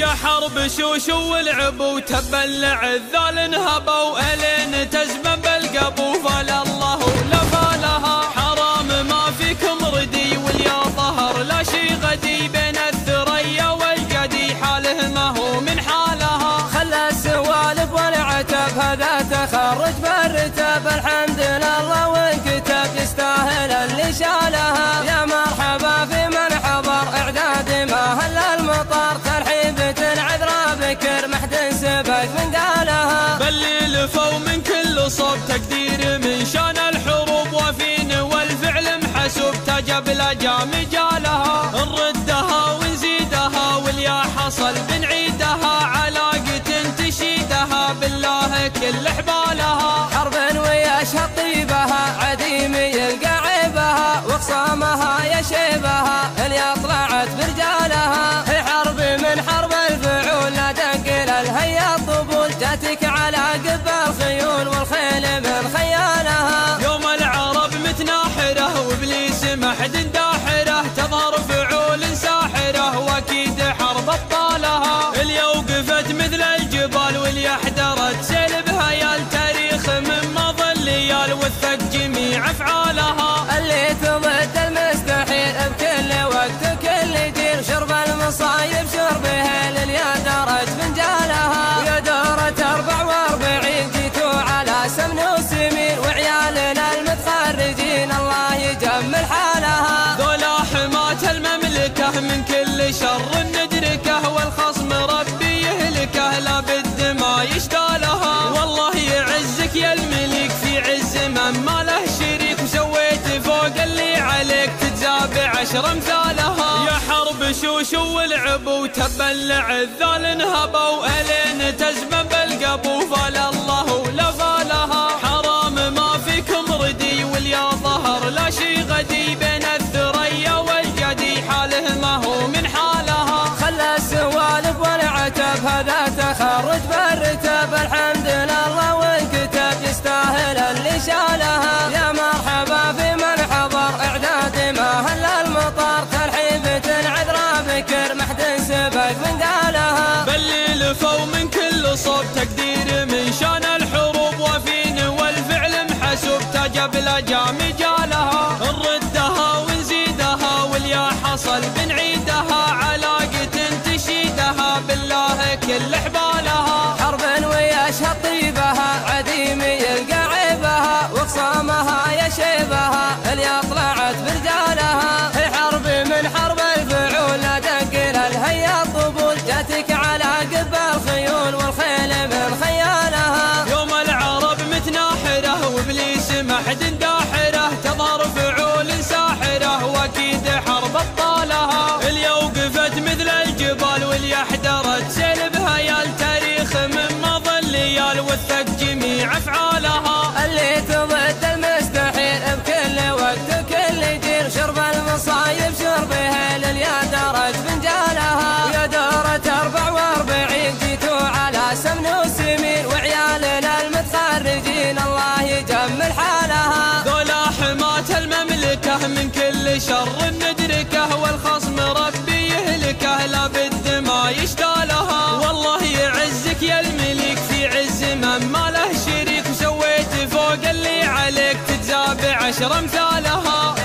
يا حرب شوش والعب وتبلع الذال انهبوا الين تزمن بالقبو فلا الله ولا فالها حرام ما فيكم ردي واليا ظهر لا شي غدي بين الثريا والقدي حاله ما هو من حالها خلى السوالف والعتب هذا تخرج بالرتب الحمد لله وانكتب يستاهل اللي شالها يا مرحبا في من حضر اعداد ما هل المطر ترحيبة العذراء بكر محد سبق من قالها باللي لفوا من كل صوب تقدير من شان الحروب وفين والفعل محسوب تجب الاجام جالها نردها ونزيدها واليا حصل بنعيدها علاقة تشيدها بالله كل حبالها حرب ويشهد طيبها عديم يلقى عيبها وخصامها يشيبها اللي طلعت برجالها هي حرب من حرب الفعول لا تنقل الهيا الطبول جاتك على قب الخيول والخيل من خيالها يوم العرب متناحرة وابليس محد داحرة تظهر فعول ساحرة واكيد حرب ابطالها اللي وقفت مثل الجبال واللي احترت سلبها يا التاريخ من مضى الليال وثق جميع افعالها اللي تضد المستحيل بكل وقت وكل دير شرب المصايب شربها لليا درج فنجالها ويا دورة 44 جيتوا على سمن وسمين وعيالنا المتخرجين الله يجمل حالها ذولا حماة المملكة من كل شر ندركه والخصم ربي يهلكه لابد ما يشتالها والله يعزك يا الملك في عز من ما له شريك وسويت فوق اللي عليك تجزى ب10 امثالها يا حرب شوش والعب وتبلع الذال انهبوا الين تزمن بالقبو فلا الله ولا فالها حرام ما فيكم ردي واليا ظهر لا شي غدي بين الثريا والقدي حاله ما هو من حالها خلى السوالف والعتب هذا تخرج بالرتب الحمد لله وانكتب يستاهل اللي شالها يا مرحبا في من حضر اعداد ما هل المطر ترحيبة العذراء بكر محد سبق من قالها باللي لفوا من كل صوب تقدير من شان الحروب وفين والفعل محسوب تجب الاجام جالها نردها ونزيدها واليا حصل بنعيدها علاقة تشيدها بالله كل حبالها حرب ويشهد طيبها عديم يلقى عيبها وخصامها يشيبها اللي طلعت برجالها هي حرب من حرب الفعول لا تنقل الهيا الطبول جاتك على قب الخيول والخيل من خيالها يوم العرب متناحرة وابليس محد داحرة تظهر فعول ساحرة واكيد حرب ابطالها اللي وقفت مثل الجبال واللي احترت سلبها يا التاريخ من مضى الليال وثق جميع افعالها اللي تضد المستحيل بكل وقت وكل دير شرب المصايب شربها لليا درج فنجالها ويا دورة 44 جيتوا على سمن وسمين وعيالنا المتخرجين الله يجمل حالها ذولا حماة المملكة من كل شر ندركه والخصم ربي يهلكه لابد ما يشتالها والله يعزك يا الملك في عز من ما له شريك وسويت فوق اللي عليك تجزى ب10 امثالها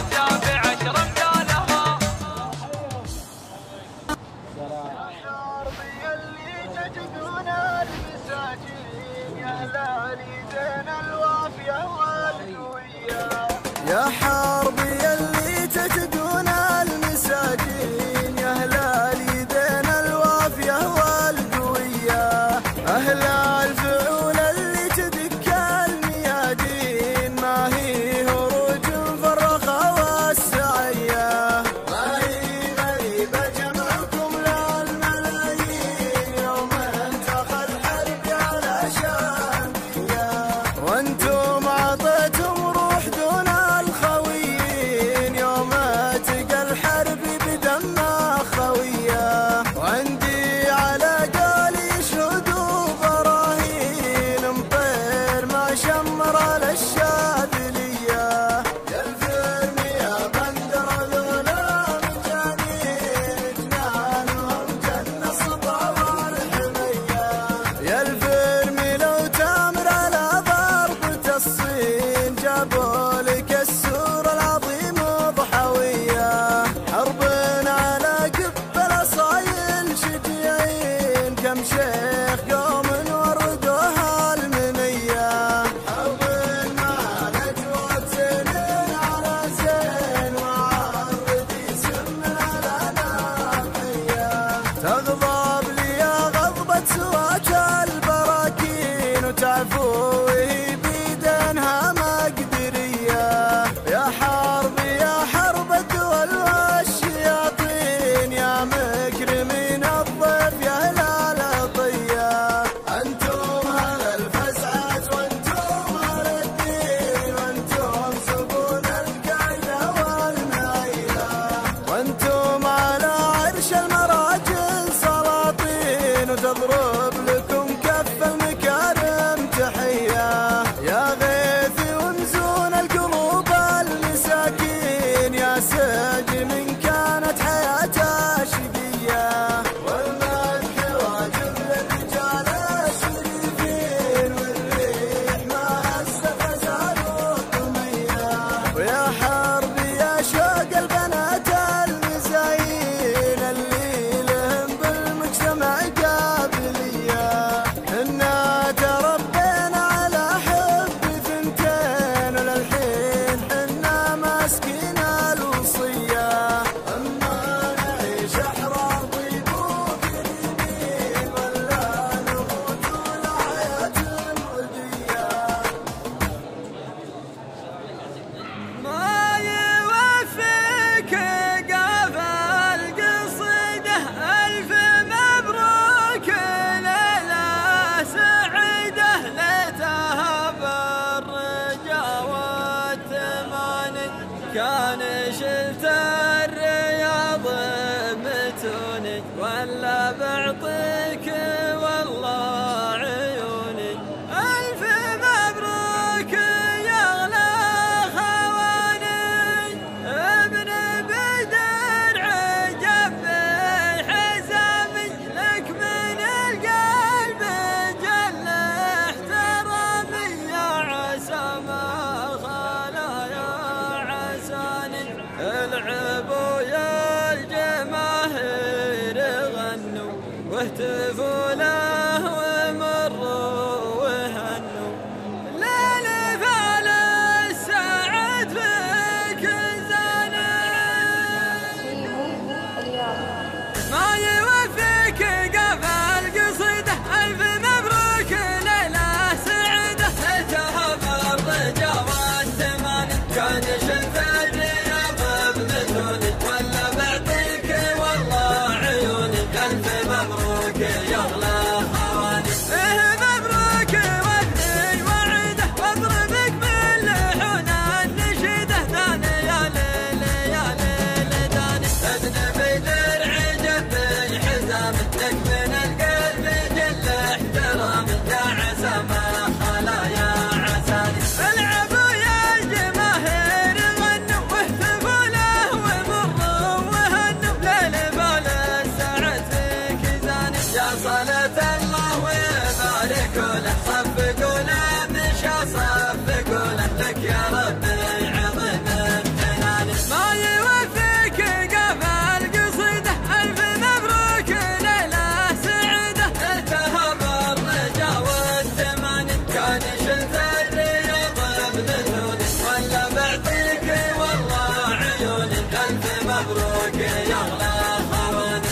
يا حرب يلي تجدون ولا بعطيك والله عيوني. ألف مبروك يا أغلى خواني، ابن بدر عجب حزامي، لك من القلب جل احترامي، يا عسى ما خلا يا عساني. العبوا يا الجماهير غنوا واهتفوا له ومروا وهنوا، ليل فال السعد فيك زاني. ما يوفيك قفا القصيدة، ألف مبروك ليلة سعيدة. ذهب الرجا والثمان كان شلت الرياض بمثولي، ولا بعطيك والله عيوني. ألف مبروك يا أغلى خواني. مبروك وابني وعيده، واضربك باللحون النشيده. داني يا ليل يا ليل داني. ابن بدر عجب حزام، لك من القلب جل احترامي، يا عسى ما خلا يا عساني. العبوا يا الجماهير غنوا واهتفوا له ومروا وهنوا، ليل بال السعد فيك زاني. يا صلاة الله ويبارك له، صفقوا له مشى صفقوا له، لك يا ربي عظيم امتناني. ما يوفيك قفا القصيدة، ألف مبروك ليلة سعيدة. التهب الرجا والثماني كان شلت الرياض بمثولي، ولا بعطيك والله عيوني. ألف مبروك يا أغلى خواني.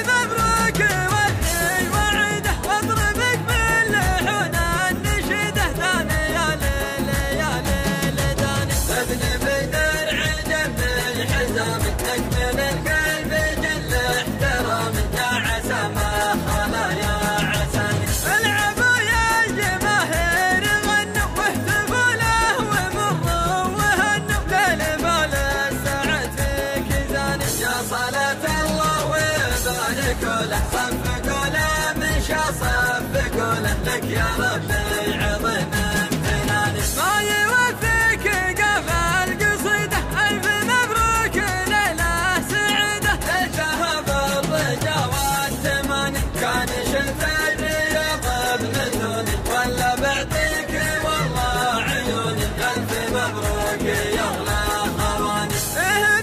مبروك وابني وعيده، واضربك باللحون النشيده. داني يا ليل يا ليل داني. ابن بدر عجب الحزام، لك من القلب جل احترامي، يا عسى ما خلا يا عساني. العبوا يا الجماهير غنوا واهتفوا له ومروا وهنوا، ليل بال السعد فيك زاني. يا صلاة الله ويبارك له، صفقوا له مشى صفقوا له، لك يا ربي عظيم امتناني. ما يوفيك قفا القصيدة، ألف مبروك ليلة سعيدة. التهب الرجا والثماني كان شلت الرياض بمثولي، ولا بعطيك والله عيوني. ألف مبروك يا أغلى خواني.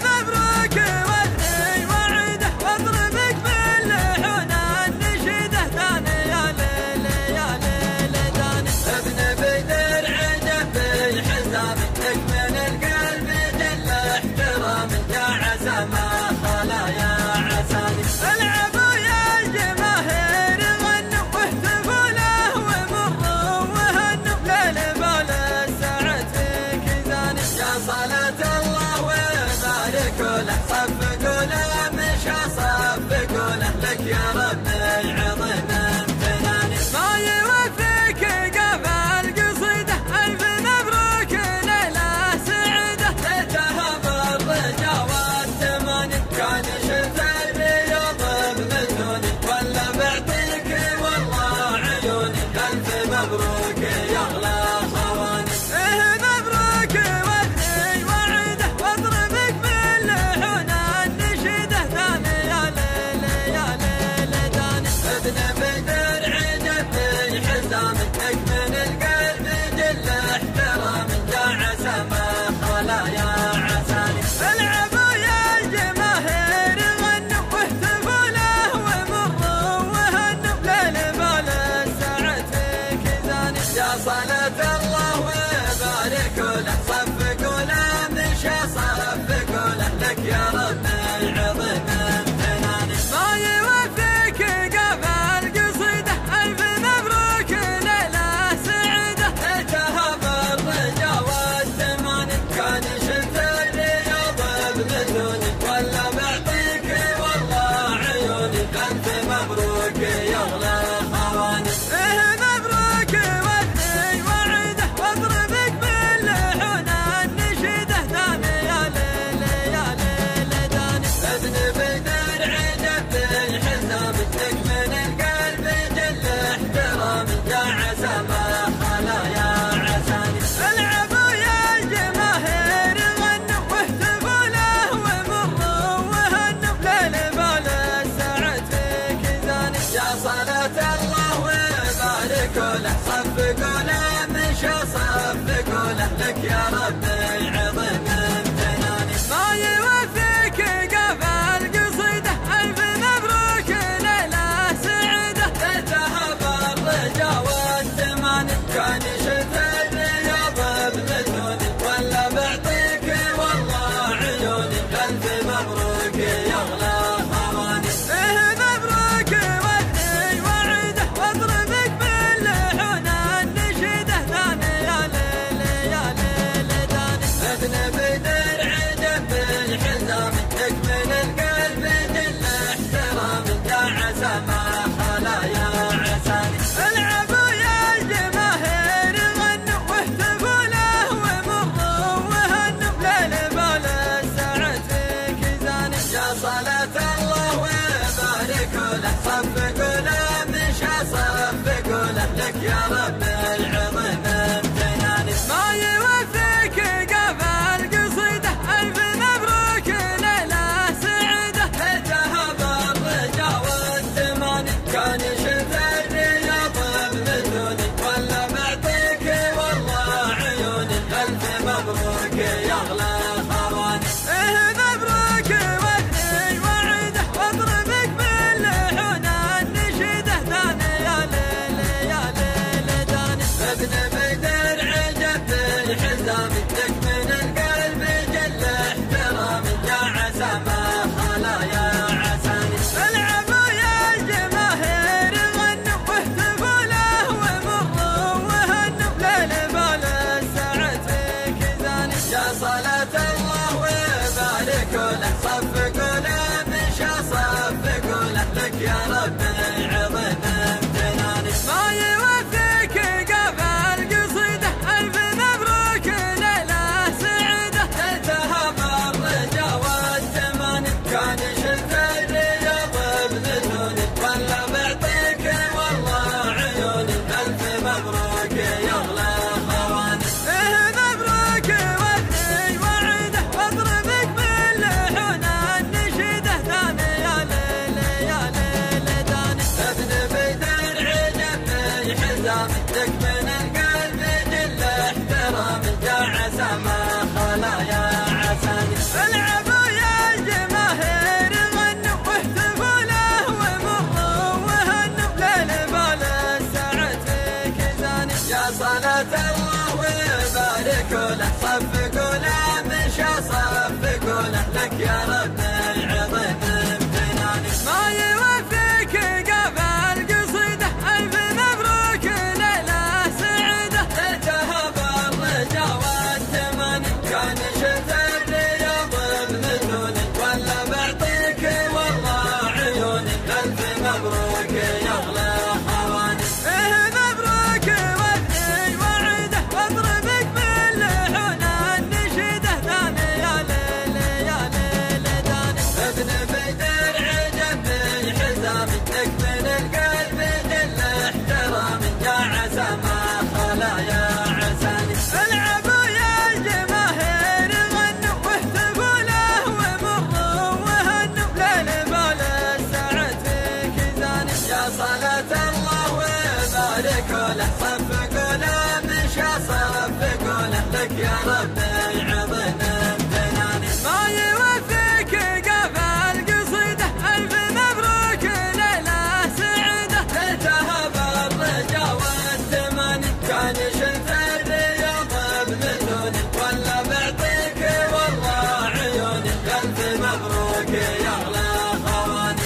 مبروك وابني وعيده، واضربك باللحون النشيده. داني يا ليل يا ليل داني. ابن صلاة الله وبارك له صفقوا له مشى صفقوا له لك يا رب العظيم امتناني ما يوفيك قفل قصيده ألف مبروك ليلة سعيدة ذهب الرجا والثماني كان يشوف الرياض بمثوني ولا معطيك والله عيوني ألف مبروك يا أغلى خواني مبروك واثني وعيده واضربك باللحون النشيده ثاني يا ليل يا ليل داني ابن بدر عجبت الحزام لك من القلب جل احترامي يا عسى ما خلا يا عساني العبوا يا الجماهير غنوا واهتفوا له ومروا وهنوا ليل بال السعد فيك زاني يا صلاة الله وبارك له صفقوا له مشى صفقوا له لك يا رب العظيم امتناني ما يوفيك قفل قصيده ألف مبروك ليلة سعيدة ذهب الرجا والثماني كان يشد الرياض بذنوني ولا بعطيك والله عيوني ألف مبروك يا أغلى خواني مبروك واثني وعيده واضربك باللحون النشيده ثاني يا ليل يا ليل داني ابن بدر عجبت الحزام لك من القلب جل احترامي يا عسى ما خلا يا عساني العبوا يا الجماهير غنوا واهتفوا له ومروا وهنوا ليل بال السعد فيك زاني يا صلاة الله وبارك له صفقوا له مشى صفقوا له لك يا رب العظيم امتناني ما يوفيك قفل قصيده ألف مبروك ليلة سعيدة ذهب الرجا والثماني كان يشد الرياض بمثوني ولا بعطيك والله عيوني ألف مبروك يا أغلى خواني مبروك واثني وعيده واضربك باللحون النشيده ثاني يا ليل يا ليل داني ابن بدر عجبت الحزام لك من القلب جل احترامي يا عسى ما خلا يا عساني العبوا يا الجماهير غنوا واهتفوا له ومروا وهنوا ليل بال السعد فيك زاني يا صلاة الله وبارك له صفقوا له مشى صفقوا له لك يا رب العظيم امتناني ما يوفيك قفل قصيده ألف مبروك ليلة سعيدة ذهب الرجا والثماني كان يشد الرياض بمثوني ولا بعطيك والله عيوني ألف مبروك يا أغلى خواني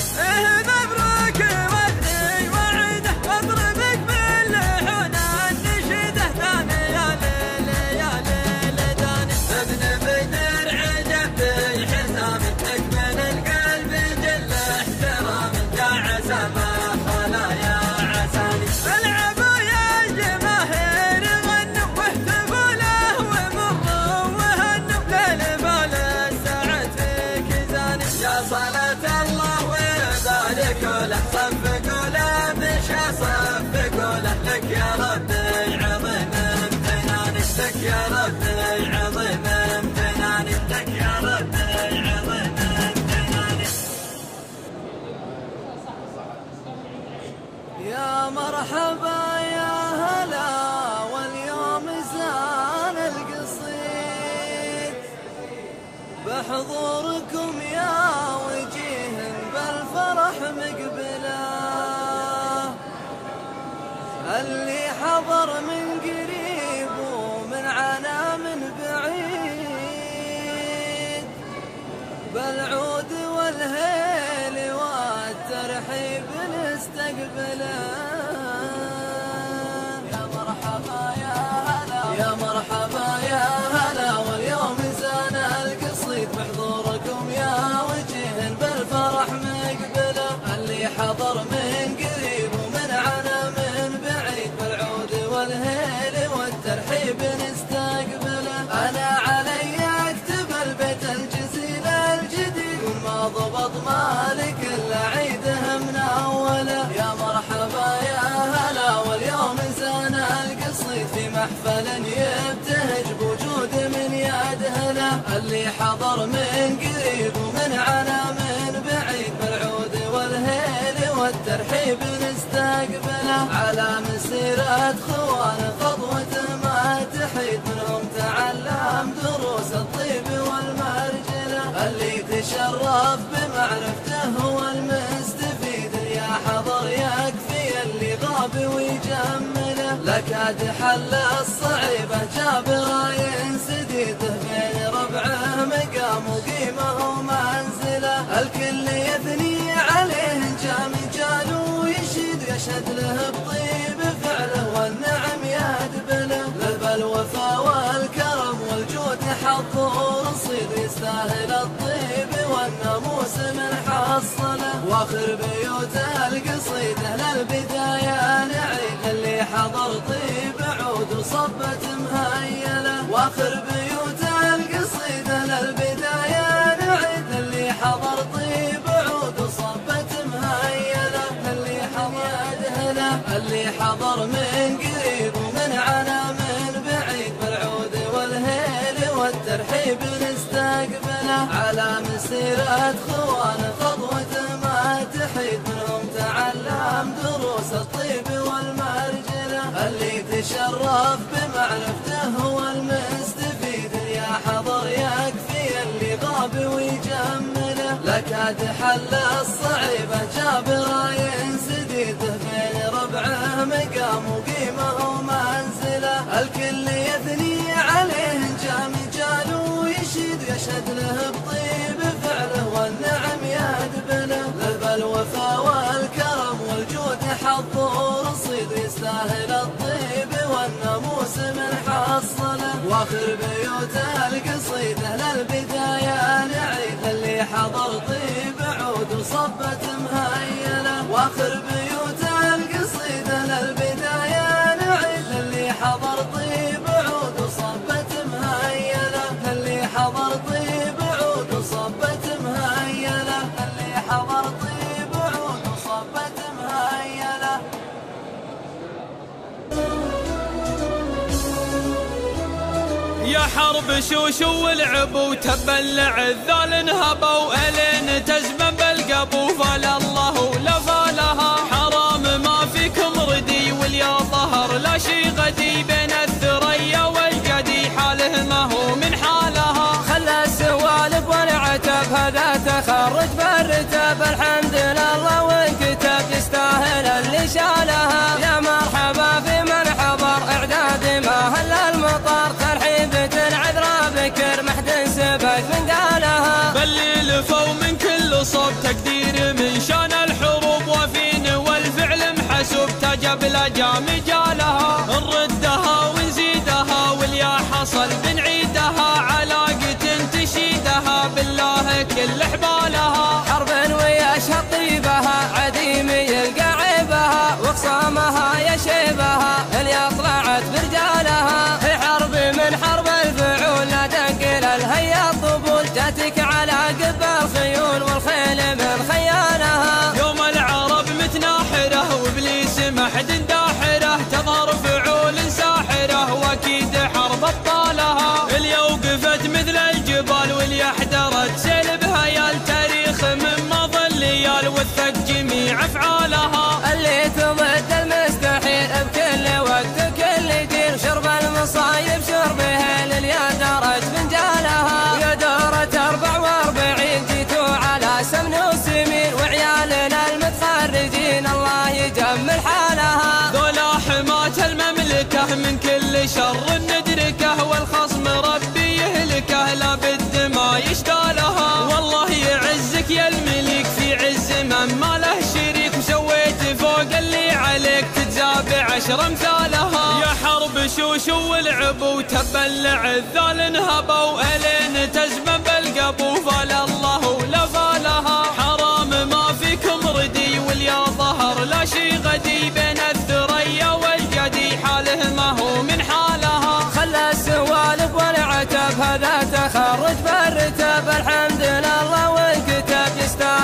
مبروك واثني وعيده واضربك باللحون النشيده ثاني يا ليل يا ليل داني ابن بدر عجبت الحزام لك من القلب جل احترامي يا عسى ما خلا يا عساني العبوا يا الجماهير غنوا واهتفوا له ومروا وهنوا ليل بال السعد فيك زاني يا صلاة الله وبارك له صفقوا له مشى صفقوا له لك يا رب العظيم امتناني لك يا رب العظيم امتناني لك يا رب العظيم امتناني يا مرحبا يا هلا واليوم زان القصيد بحضوركم يا وجيه بالفرح مقبله اللي حضر من قريب ومن عنا من بعيد بالعود والهيل والترحيب نستقبله يا مرحبا يا هلا يا مرحبا يا هلا واليوم زان القصيد بحضوركم يا وجه بالفرح مقبله اللي حضر من قريب ومن عنا من بعيد بالعود والهيل والترحيب نستقبله انا علي اكتب البيت الجزيل الجديد والماضي ضبط مالك إلا عيده من أوله. يا مرحبا يا هلا واليوم إنسان القصيد في محفل يبتهج بوجود من يدهله. اللي حضر من قريب ومن عنا من بعيد بالعود والهيل والترحيب نستقبله. على مسيرة خوان خطوة ما تحيد منهم تعلم دروس الطيب والمرجله. اللي تشرف بمعرفته هو المستفيد. يا حضر يكفي اللي غاب ويجمله. لكاد حل الصعيبة جاب راي سديده بين ربعه مقام وقيمه ومنزله. الكل يثني عليه جال ويشيد يشهد له بطيب فعله والنعم يدبله. للبالوفا والكرم والجود حظ ورصيد يستاهل الطيب والناموس من حصله. واخر بيوت القصيده للبدايه نعيد اللي حضر طيب عود وصبت مهيله. واخر بيوت القصيده للبدايه نعيد اللي حضر طيب عود وصبت مهيله. اللي حضر يدهله اللي حضر من قريب ومن عنا من بعيد بالعود والهيل والترحيب نستقبله. على مسيرة خوان خطوة ما تحيد منهم تعلم دروس الطيب والمرجله. اللي تشرف بمعرفته هو المستفيد. يا حضر يكفي اللي غاب ويجمله. لكاد حل الصعيبة جاب راي سديده بين ربعه مقام وقيمه ومنزله. الكل يثني عليه جال ويشيد يشهد له بطيب فعله والنعم يدبله. للبالوفا والكرم والجود حظ ورصيد يستاهل الطيب والناموس من حصله. واخر بيوت القصيده للبدايه نعيد اللي حضر طيب عود وصبت مهيله. واخر بيوت القصيده للبدايه نعيد اللي حضر طيب عود وصبت مهيله. اللي حضر طيب عود وصبت مهيله. اللي حضر طيب عود وصبت مهيله. يا حرب شوشو والعب وتبلع الذال انهبوا الين تزمن بالقبو. فلا الله لا فالها حرام ما فيكم ردي واليا ظهر لا شي غدي. بين الثريا والقدي حاله ما هو من حالها. خلى السوالف والعتب هذا تخرج بالرتب. الحمد لله وانكتب يستاهل اللي شالها. يا مرحبا في من حضر اعداد ما هل المطر. ترحيبة العذراء بكر محد سبت من قالها. باللي لفوا من كل صوب تقدير من شان الحروب. وفين والفعل محسوب تجب لجام جالها. نردها ونزيدها واليا حصل بنعيدها. علاقة تشيدها بالله كل حبالها. حرب ويشهد طيبها عديم يلقى عيبها. واقسامها يشيبها اللي طلعت برجالها. في حرب من حرب الفعول لا تنقل الهيا الطبول. جاتك على قب الخيول والخيل من خيالها. يوم العرب متناحرة وابليس محد داحرة. تظهر فعول ساحرة واكيد حرب ابطالها. اللي وقفت مثل الجبال واللي احترت سلبها. يا التاريخ من مضى الليال وثق جميع افعالها. اللي تضد المستحيل بكل وقت كل دير. شرب المصايب شربها لليا درج فنجالها. ويا دورة 44 جيتوا على سمن وسمين. وعيالنا المتخرجين الله يجمل حالها. ذولا حماة المملكة من كل شر ندركه. والخصم ربي يهلكه لا بد ما يشتالها. والله يعزك يا الملك في عز من ما له شريك. وسويت فوق اللي عليك تتزاب 10 امثالها. يا حرب شوشو والعب وتبلع الذال انهبوا الين تزمن بالقبو. فلا الله لا فالها حرام ما فيكم ردي واليا ظهر لا شي غدي. بين الثريا والقدي حاله ما هو من حالها. خلى السوالف والعتب هذا تخرج بالرتب. الحمد لله وانكتب يستاهل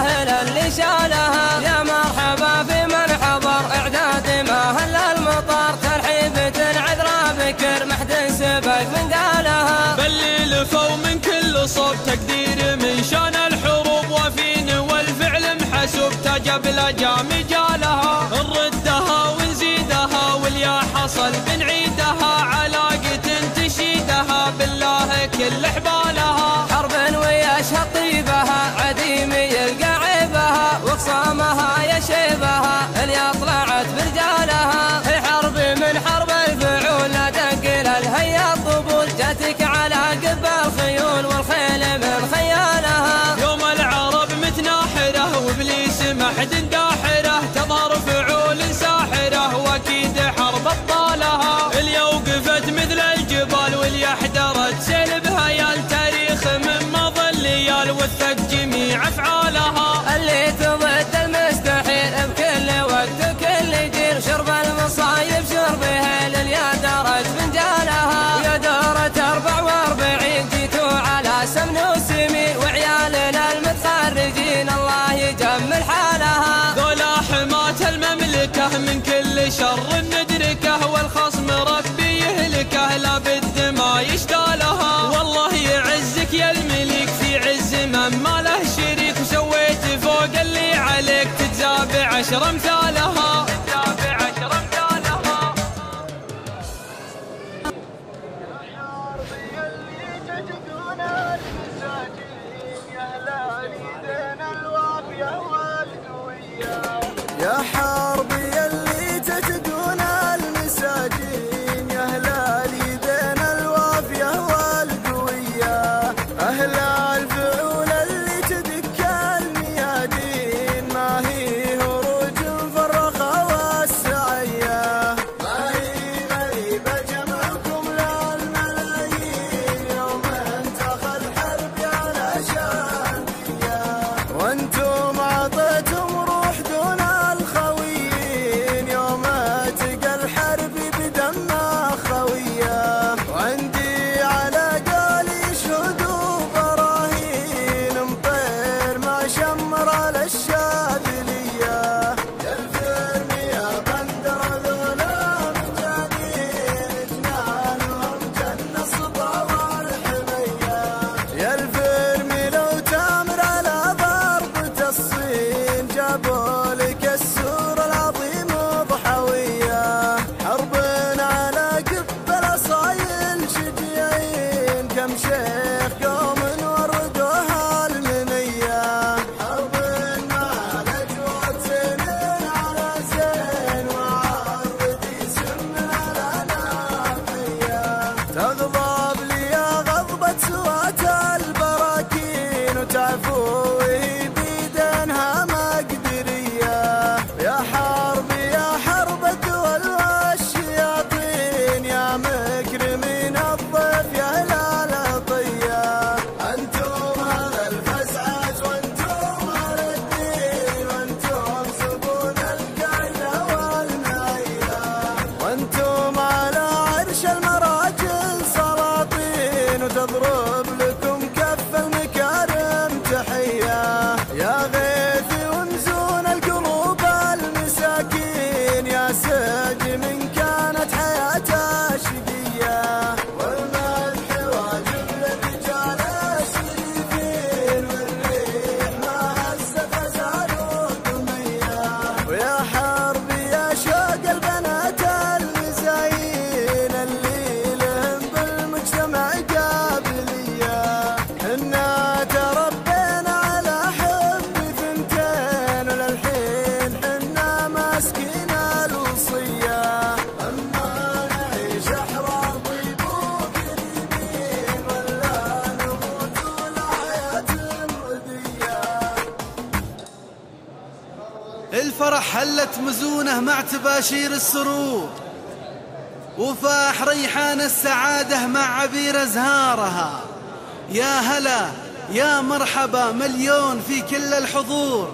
والتقدير من شان الحروب وفين والفعل محسوب تجب الأجام جالها نردها ونزيدها واليا حصل بنعيدها علاقة تشيدها بالله كل حبالها حرب ويشهد طيبها عديم يلقى عيبها وخصامها يشيبها اللي طلعت برجالها هي حرب من حرب الفعول لا تنقل الهيا الطبول جاتك على قب الخيول والخيل من خيالها يوم العرب متناحرة وابليس محد داحرة تظهر فعول ساحرة واكيد حرب ابطالها اللي وقفت مثل الجبال واللي احدرت سلبها يا التاريخ من مضى الليال وثق جميع افعالها اللي تضد المستحيل بكل وقت وكل جيل شرب المصايب شربها لليا دارت فنجالها ويا دارت 44 جيتوا على سمن وسمين وعيالنا المتخرجين الله يجمل حالها ذولا حماة المملكة من كل شر ندركه والخصم ربي يهلكه لا بالدماء يشتالها والله يعزك يا الملك في عز من ما له شريك وسويت فوق اللي عليك تجزى ب10 امثالها يا حاربي اللي تجدون المساجين يا هلالي بين الوافية والقوية أهل الفعول اللي تدك الميادين ما هي هروج فرخة والسعية ما هي غريبة جمعكم للملايين يوم انتخى الحرب على شاندية وانتم عطيتم روح دون الخويين يوم تقى الحرب بدم خوية وعندي على قالي شهود براهين مطير مع شمر للشاذلية يا الفرم يا بندر ذولا مجانين جنانهم جنة صبا والحمية يا الفرم لو تامر على ضربة الصين جابوا لك السور العظيم ضحوية حرب على قبل صايل شجيعين كم شيخ قوم وردوها المنية حرب مع الأجواد سنين على زين وعرضي سم على ناحية تغضب لي غضبة سوات البراكين وتعفو وهي بيدنها مقدرية يا حرب الدول والشياطين يا مكرمين الضيف يا هلال طية أنتم هذا الفزعج وأنتم هذا الدين وأنتم سبون القاعدة والنعية وأنتم على عرش المراجل سلاطين وتضرب لكم كف المكارم تحية يا غيث ومزون القلوب المساكين يا ساج من كانت حياته شقية والمدح واجب للرجال الشريفين والريح ما هزت غزال دمية ويا حربي يا شوق البنات المزايين اللي لهم بالمجتمع قابلية حنا تربينا على حب ثنتين وللحين حنا ماسكين الوصية أما نعيش أحرار ضيبوك اليمين ولا نموت والحياة مردية الفرح هلت مزونه مع تباشير السرور وفاح ريحان السعادة مع عبير أزهارها يا هلا يا مرحبا مليون في كل الحضور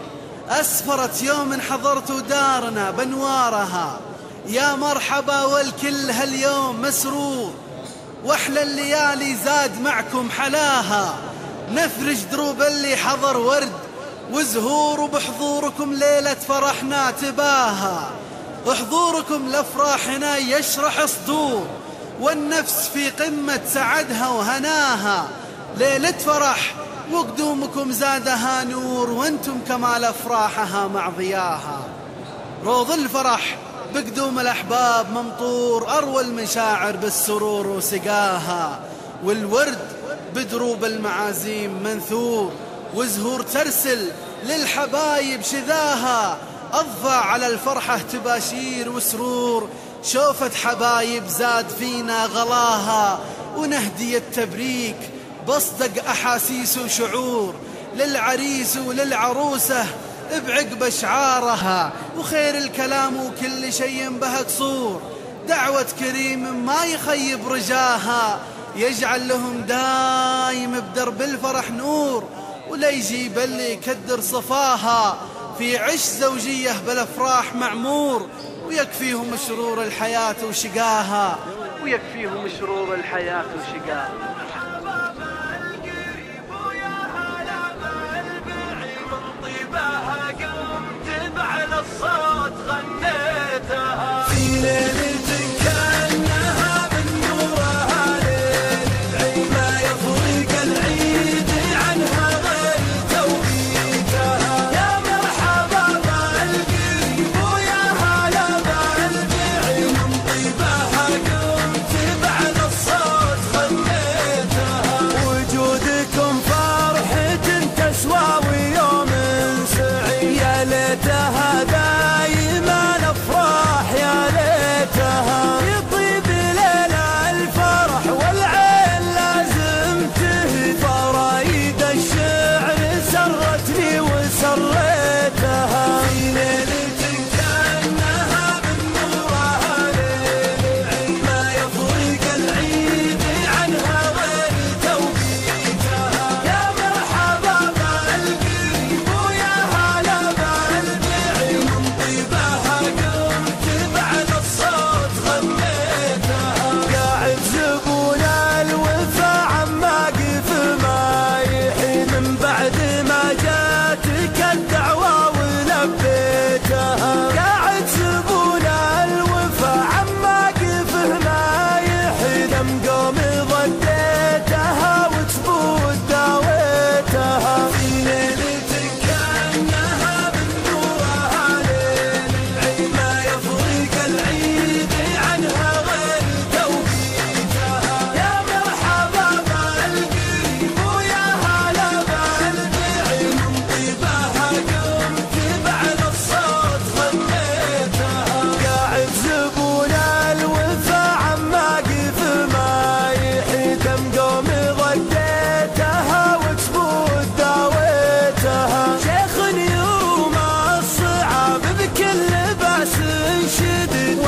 أسفرت يوم حضرت دارنا بنوارها يا مرحبا والكل هاليوم مسرور واحلى الليالي زاد معكم حلاها نفرج دروب اللي حضر ورد وزهور وبحضوركم ليلة فرحنا تباها حضوركم لافراحنا يشرح صدور والنفس في قمة سعدها وهناها ليلة فرح وقدومكم زادها نور، وانتم كمال أفراحها مع ضياها. روض الفرح بقدوم الأحباب ممطور، أروى المشاعر بالسرور وسقاها. والورد بدروب المعازيم منثور، وزهور ترسل للحبايب شذاها. أضفى على الفرحة تباشير وسرور، شوفت حبايب زاد فينا غلاها. ونهدي التبريك بصدق أحاسيس وشعور، للعريس وللعروسة بعقب أشعارها. وخير الكلام وكل شيء به قصور، دعوة كريم ما يخيب رجاها. يجعل لهم دايم بدرب الفرح نور، ولا يجيب اللي يكدر صفاها. في عش زوجية بالأفراح معمور، ويكفيهم شرور الحياة وشقاها. ويكفيهم شرور الحياة وشقاها. الصوت غنيتها في ليلة كأنها من نورها ليل العيد، ما يفرق العيد عنها غير توقيتها. يا مرحبا بالقريب ويا هلا بالبعيد، من طيبها قمت بعد الصوت غنيتها. وجودكم فرحة تسوى ويوم سعيد، يا ليتها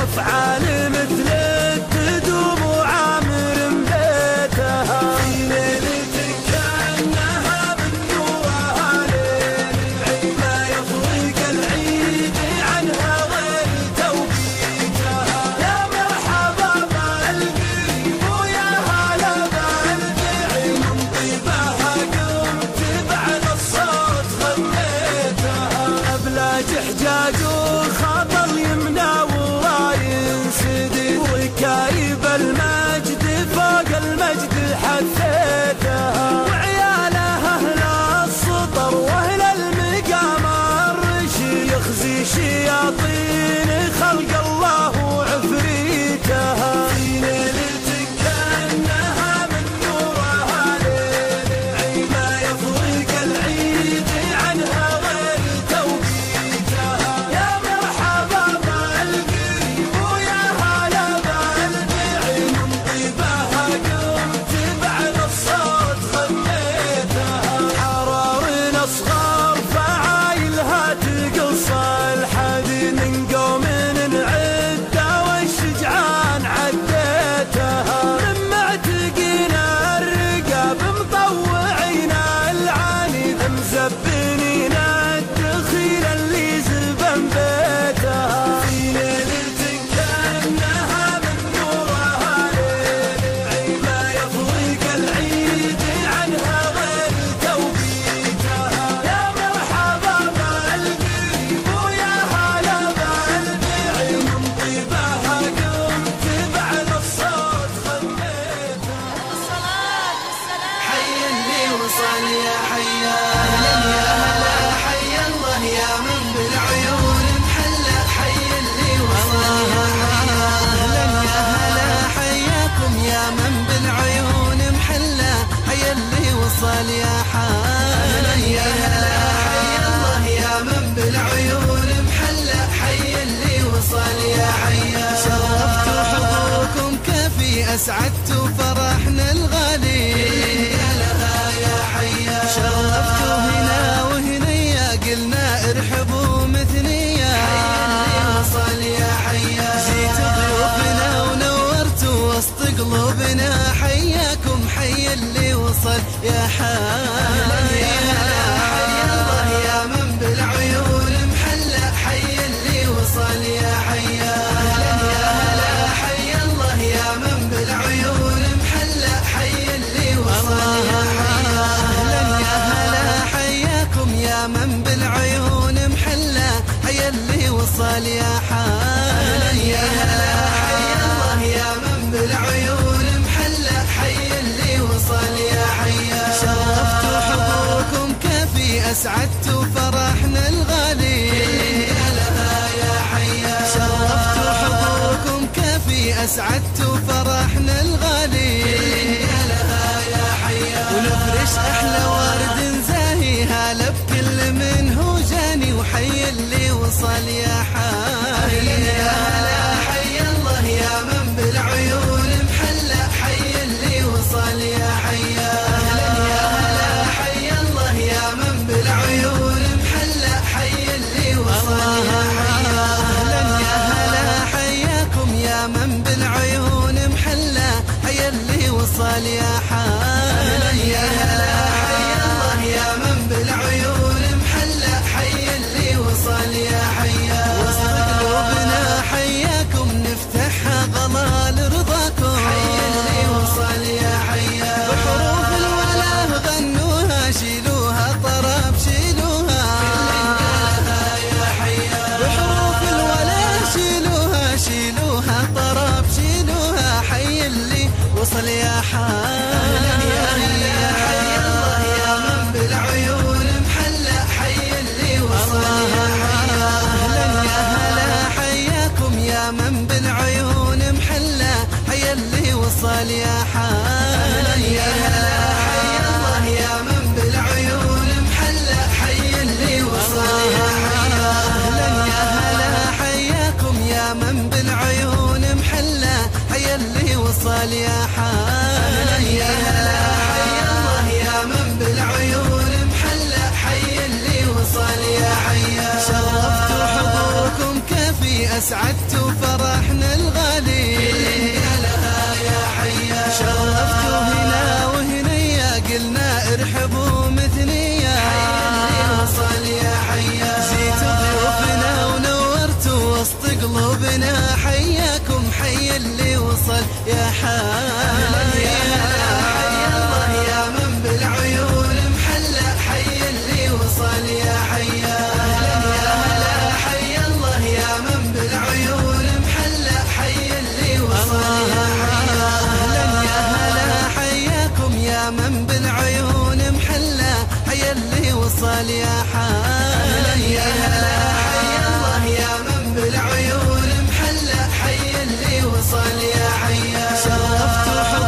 أفعال مثل التدوم وعامر بيتها. في ليلة كأنها من نورها ليل العيد، ما يفرق العيد عنها غير توقيتها. يا مرحبا بالقريب ويا هلا بالبعيد، من طيبها قمت بعد الصوت غنيتها. أبلاج حجاج وخطر يمنى وكايب المجد فوق المجد حثيتها. وعيالها أهل السطر وأهل المقام الرشي، يخزي شياطين خلق الله وعفريتها. في ليلة كأنها من نورها ليل العيد، ما يفرق العيد عنها غير توقيتها. يا مرحبا بالقريب ويا هلا بالبعيد، من طيبها قمت بعد الصوت غنيتها. حرار أصغر فعايلها تقص الحياة. يا من بالعيون محلى حي اللي وصل يا أهلا يا هلا حياكم يا من بالعيون محلى حي اللي وصل يا أهلا يا هلا حي الله يا من بالعيون محلى حي اللي وصل يا حيا شرفتوا حضوركم كافي أسعدتوا فرحنا الغالي يا حيا شرفتوا هنا وهنيا قلنا ارحبوا مثنيا وصل يا حيا جيتوا ضيوفنا ونورتوا وسط قلوبنا حياكم حي اللي وصل يا أهلا يا هلا حي الله يا من بالعيون محلى حي اللي وصل يا حيا أهلا يا هلا حي الله يا من بالعيون محلى حي اللي وصل يا حيا أهلا يا هلا حياكم يا من بالعيون محلى حي اللي وصل يا أهلا يا هلا حي الله يا من بالعيون محلى حي اللي وصل يا حيا شرفتوا حضوركم كافي أسعدتوا فرحنا الغالي يا حيا شرفتوا حضوركم كافي أسعدتوا فرحنا الغالي يا حيا ونفرش أحلى ورد زاهي هلا بكل من هو جاني وحي اللي وصل يا أهلا يا هلا حي الله يا من بالعيون محلى حي اللي وصل يا حيا أهلا يا هلا حي الله يا من بالعيون محلى حي اللي وصل يا حيا أهلا يا هلا حياكم يا من بالعيون محلى حي اللي وصل يا أهلا يا هلا حي الله يا من بالعيون محلى حي اللي وصل يا حيا وسط قلوبنا حياكم نفتحها غلال رضاكم حي اللي وصل يا حيا بحروف الولا غنوها شيلوها طرب شيلوها يا حيا بحروف الولا شيلوها شيلوها طرب شيلوها حي اللي وصل يا أهلا يا هلا حي الله يا من بالعيون محلى حي اللي وصل يا حيا أهلا يا هلا حياكم يا من بالعيون محلى حي اللي وصل يا أهلا يا هلا حي الله يا من بالعيون محلى حي اللي وصل يا حيا أهلا يا هلا حياكم يا من بالعيون محلى حي اللي وصل يا أهلا يا هلا حي الله يا من بالعيون محلى حي اللي وصل يا حيا شرفتوا حضوركم كافي أسعدتوا فرحنا الغالي يا حيا شرفتوا هنا وهنيا قلنا ارحبوا مثنيا وصل يا حيا جيتوا ضيوفنا ونورتوا وسط قلوبنا حياكم حي اللي وصل يا أهلا يا هلا حي الله يا من بالعيون محلى حي اللي وصل يا حيا أهلا يا هلا حي الله يا من بالعيون محلى حي اللي وصل يا حيا أهلا يا هلا حياكم يا من بالعيون محلى حي اللي وصل يا أهلا يا هلا حي الله يا من بالعيون محلى حي اللي وصل يا حيا شرفتوا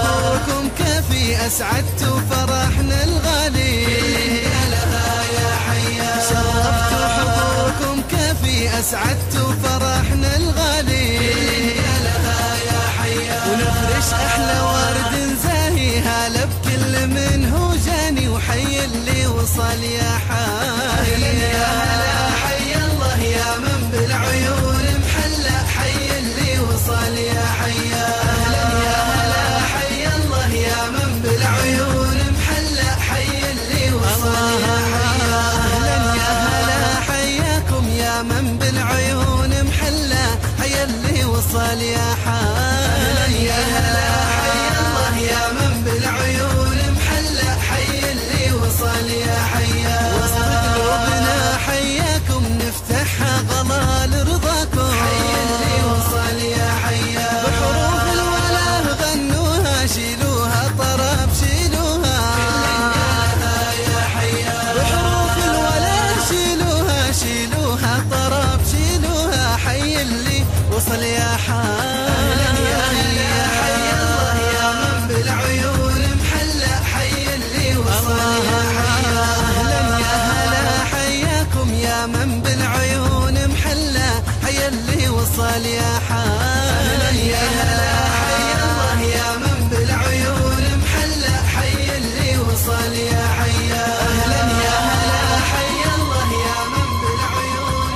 حي حي الله يا من بالعيون محلى حي اللي وصل يا حيا أهلا يا هلا حياكم يا من بالعيون محلى حي اللي وصل يا حيا يا هلا حي الله يا من بالعيون محلى حي اللي وصل يا حيا أهلا يا هلا حي الله يا من بالعيون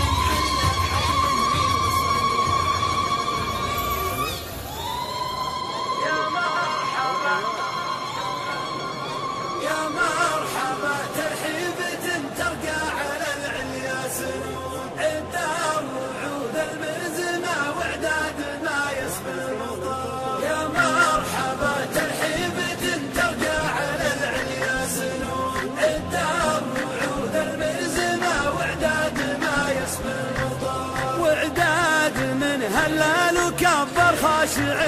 يا مرحبا ترحيبة ترقى على العليا سنون الدار وعود الملزمة وإعداد ما يسبق المطار يا مرحبا ترحيبة ترقى على العليا سنون الدار وعود الملزمة وإعداد ما يسبق المطار وإعداد من هلال وكبر خاشع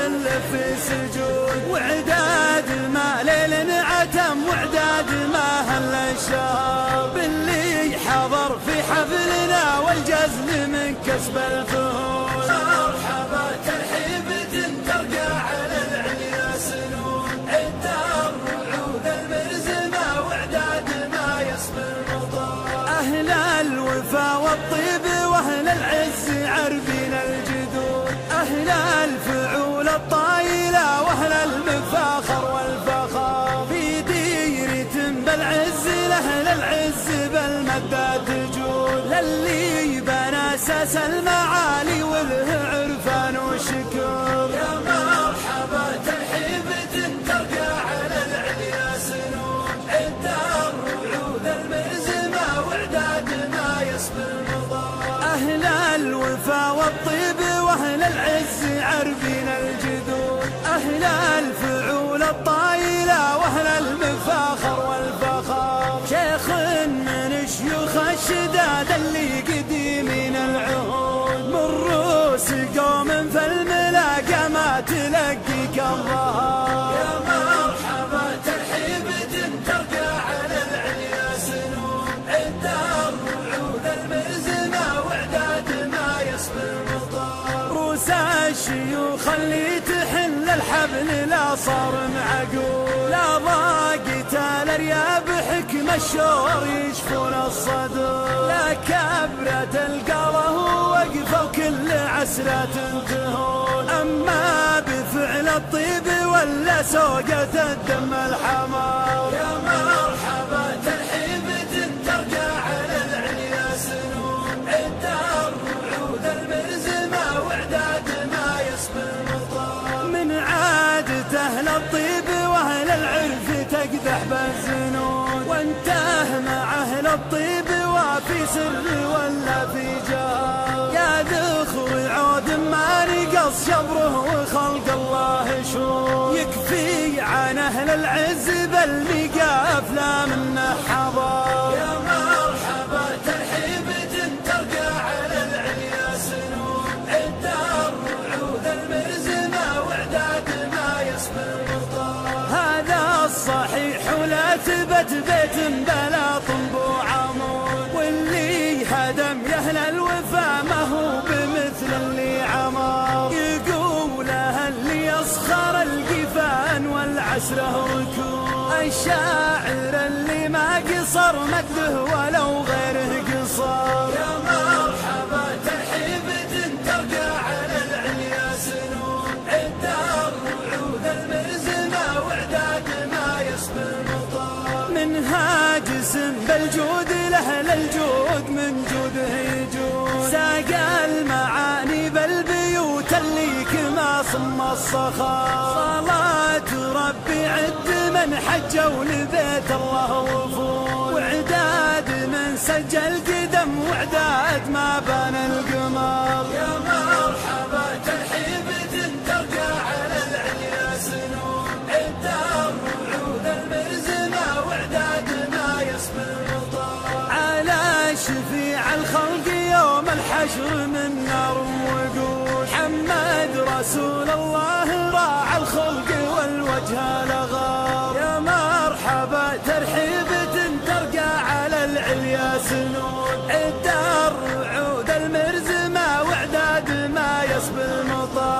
في سجود وإعداد ما ليل عتم وإعداد ما هل الشهر باللي حضر في حفلنا والجزل من كسب الفهول مرحبا ترحيبة ترقى على العليا سنون الدار وعود الملزمة وإعداد ما يسبق المطار أهل الوفا والطيب وأهل العز عربين الجدود أهل الفعول الطايلة وأهل المفاخر والفخر في ديرة بالعز لأهل العز بالمداد جود للي بنى أساس المعالي وله عرفان وشكر يا مرحبا ترحيبة ترقى على العليا سنون الدار وعود الملزمة وإعداد ما يسبق المطار أهل الوفا والطيب وأهل العز عربين الجدود أهل الفعول الطايلة وأهل المفاخر والفخر شيخ من شيوخ الشداد اللي قديمين العهود من رؤوس قوم في الملاقى ما تلقيك الظهر يا مرحبا ترحيبة ترقى على العليا سنون الدار وعود الملزمة وإعداد ما يسبق المطار رؤوس الشيوخ اللي تحل الحبل لا صار معقول لا ضاقت الارياب حكم الشور يشفون الصدور لا كبرة القره وقفوا كل عسرة تهون اما بفعل الطيب ولا سوقة الدم الحمار يا مرحبا ترحيبة ترقى على العليا سنون الدار وعود الملزمة وإعداد ما يسبق المطار من عادة أهل الطيب وأهل العرف تقدح بالزنون وانته مع أهل الطيب وفي سر ولا في جار يا ذخر عود ما نقص شبره وخلق الله شور يكفي عن أهل العز بالمقاف لا منه حضار يا مرحبا ترحيبة ترقى على العليا سنون الدار وعود الملزمة وإعداد ما يسبق المطار هذا الصحيح ولا ثبت بيت بلا طنب وعمود واللي هدم يا أهل الوفا ما هو بمثل اللي عمر يقولها اللي يسخر القفان والعسره ركوب الشاعر اللي ما قصر مجده ولو غيره قصر يا مرحبا ترحيبة ترقى على العليا سنون الدار وعود الملزمة وإعداد ما يسبق المطار منهاج اسم بالجود لأهل الجود من جوده يجود ساقى المعاني بالبيوت اللي كما صم الصخر صلاة ربي عد من حجوا لبيت الله وفود وعداد من سجل قدم وعداد ما بان القمر يا مرحبا ترحيبة ترقى على العليا سنون الدار وعود الملزمة وإعداد ما يسبق المطار على شفيع الخلق يوم الحشر من نار وقود حمد رسول الله راعى الخلق والوجه لغار يا مرحبا ترحيبة ترقى على العليا سنون الدار وعود الملزمة وإعداد ما يسبق المطار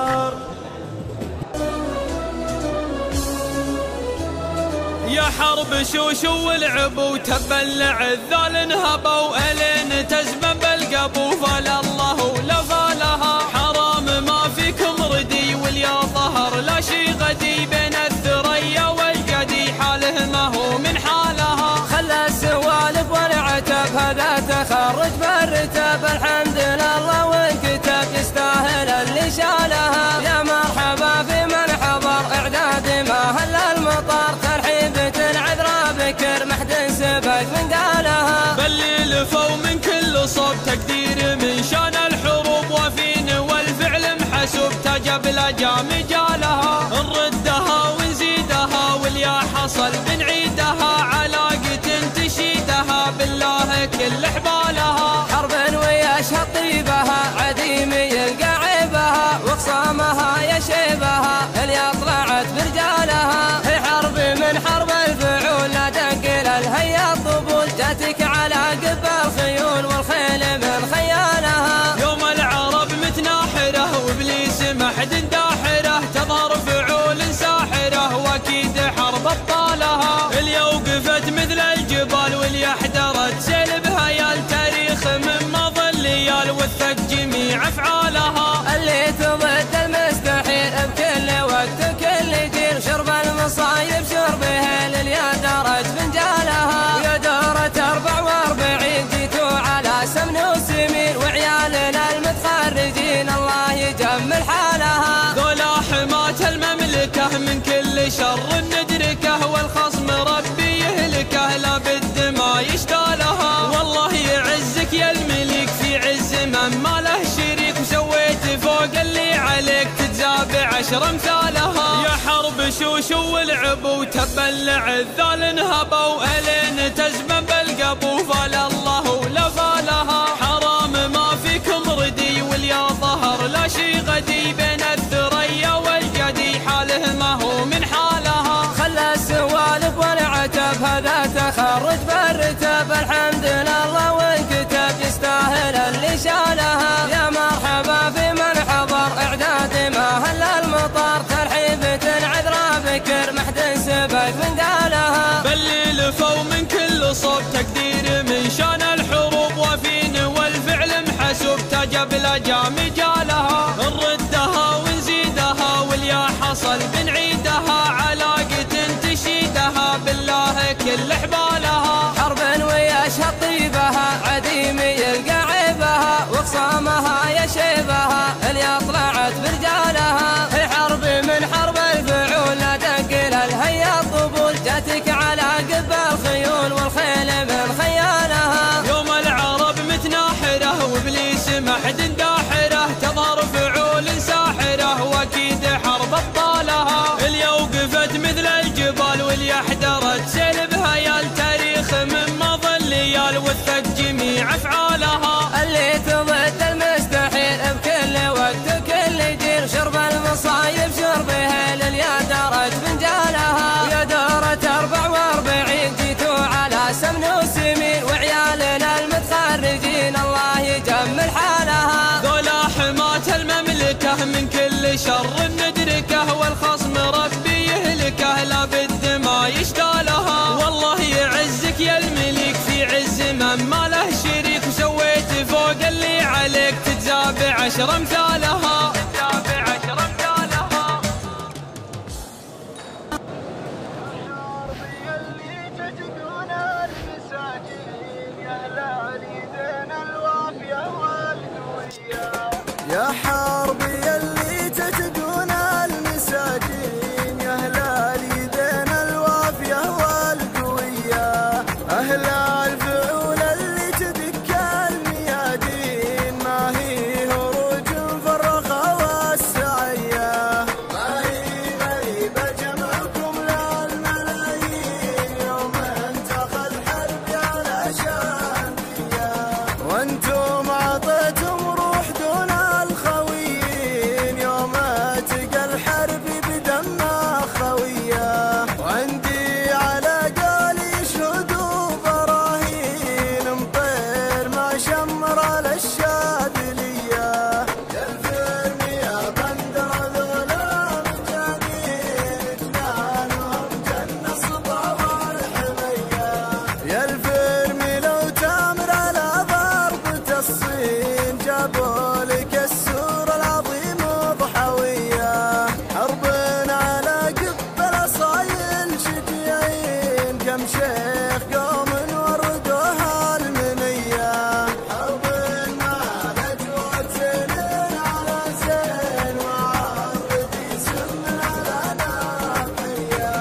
حرب شوشو والعبو تبلع الذال انهبوا الين تزمن بالقبو فلا الله لا فالها حرام ما فيكم ردي واليا ظهر لا شي غدي بين الثريا والقدي حاله ما هو من حالها خلى السوالف والعتب هذا تخرج بالرتب الحمد لله وانكتب يستاهل اللي شالها يا مرحبا في من حضر اعداد ما هل المطر ترحيبة العذراء بكر محد سبق من قالها باللي لفوا من كل صوب تقدير من شان الحروب وفين والفعل محسوب تجب الأجام جالها نردها ونزيدها واليا حصل بنعيدها علاقة تشيدها بالله كل حبالها حرب ويشهد طيبها عديم يلقى عيبها وخصامها يشيبها اللي طلعت برجالها هي حرب من حرب الفعول لا تنقل الهيا الطبول جاتك على قب الخيول والخيل من خيالها يوم العرب متناحرة وابليس محد داحرة تظهر فعول ساحرة واكيد حرب ابطالها اللي وقفت مثل الجبال واللي احترت سلبها يا التاريخ من مضى الليال وثق جميع افعالها اللي تضد المستحيل بكل وقت وكل جيل شرب المصايب شربها لليا درج فنجالها ويا دورة 44 جيتوا على سمن وسمين وعيالنا المتخرجين الله يجمل حالها ذولا حماة المملكة من كل شر ندركه والخصم ربي يهلكه لا بد ما يشتالها والله يعزك يا الملك في عز من ما له شريك وسويت فوق اللي عليك تتزاب 10 امثالها يا حرب شوشو والعبو تبلع الذال انهبوا الين تزمن بالقبو فلا الله لا فالها حرام ما فيكم ردي واليا ظهر لا شي غدي بين الثريا والقدي حاله ما هو من حالها خلى السوالف والعتب هذا تخرج بالرتب الحمد لله وانكتب يستاهل اللي شالها يا مرحبا في من حضر اعداد ما هل المطر ترحيبة العذراء بكر محد سبق من قالها باللي لفوا من كل صوب تقدير من شان الحروب وفين والفعل محسوب تجب الأجام جالها نردها ونزيدها واليا حصل بنعيدها علاقة تشيدها بالله كل حبالها حرب ويشهد طيبها عديم يلقى عيبها وخصامها يشيبها اللي طلعت برجالها هي حرب من حرب الفعول لا تنقل الهيا الطبول جاتك على قب الخيول والخيل من خيالها يوم العرب متناحرة وابليس محد داحرة تظهر فعول ساحرة واكيد حرب ابطالها اللي وقفت مثل الجبال واللي احترت سلبها يا التاريخ من مضى الليال وثق جميع افعالها اللي تضد المستحيل بكل وقت وكل جيل شرب المصايب شربها لليا درج فنجالها ويا دورة 44 جيتوا على سمن وسمين وعيالنا المتخرجين الله يجمل حالها ذولا حماة المملكة من كل شر ندركه والخصم ربي يهلكه لا بد ما يشتالها والله يعزك يا الملك في عز من ما له شريك وسويت فوق اللي عليك تتزاب 10 امثالها يا حربي اللي تجدون المساكين يا أهل اليدين الوافية والقوية أهل الفعول اللي تدك الميادين ما هي هروج فرة جابوا لك السور العظيم ضحوية، حرب على قبل أصايل شجيعين، كم شيخ قوم وردوها المنية، حرب على جوة سنين على زين، وعرضي سم على ناحية،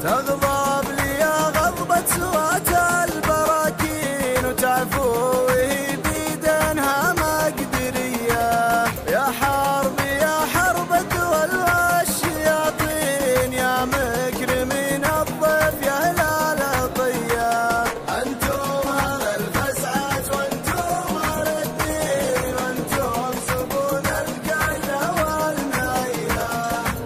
تغضب لي غضبة سوات البراكين، وتعفو بيدنها مقدرية، يا حرب يا حرب الدول والشياطين، يا مكرمين الضيف يا أهل العطية، أنتم أهل الفسعات وأنتم أهل الدين، وأنتم سبون القاعدة والنعيمة،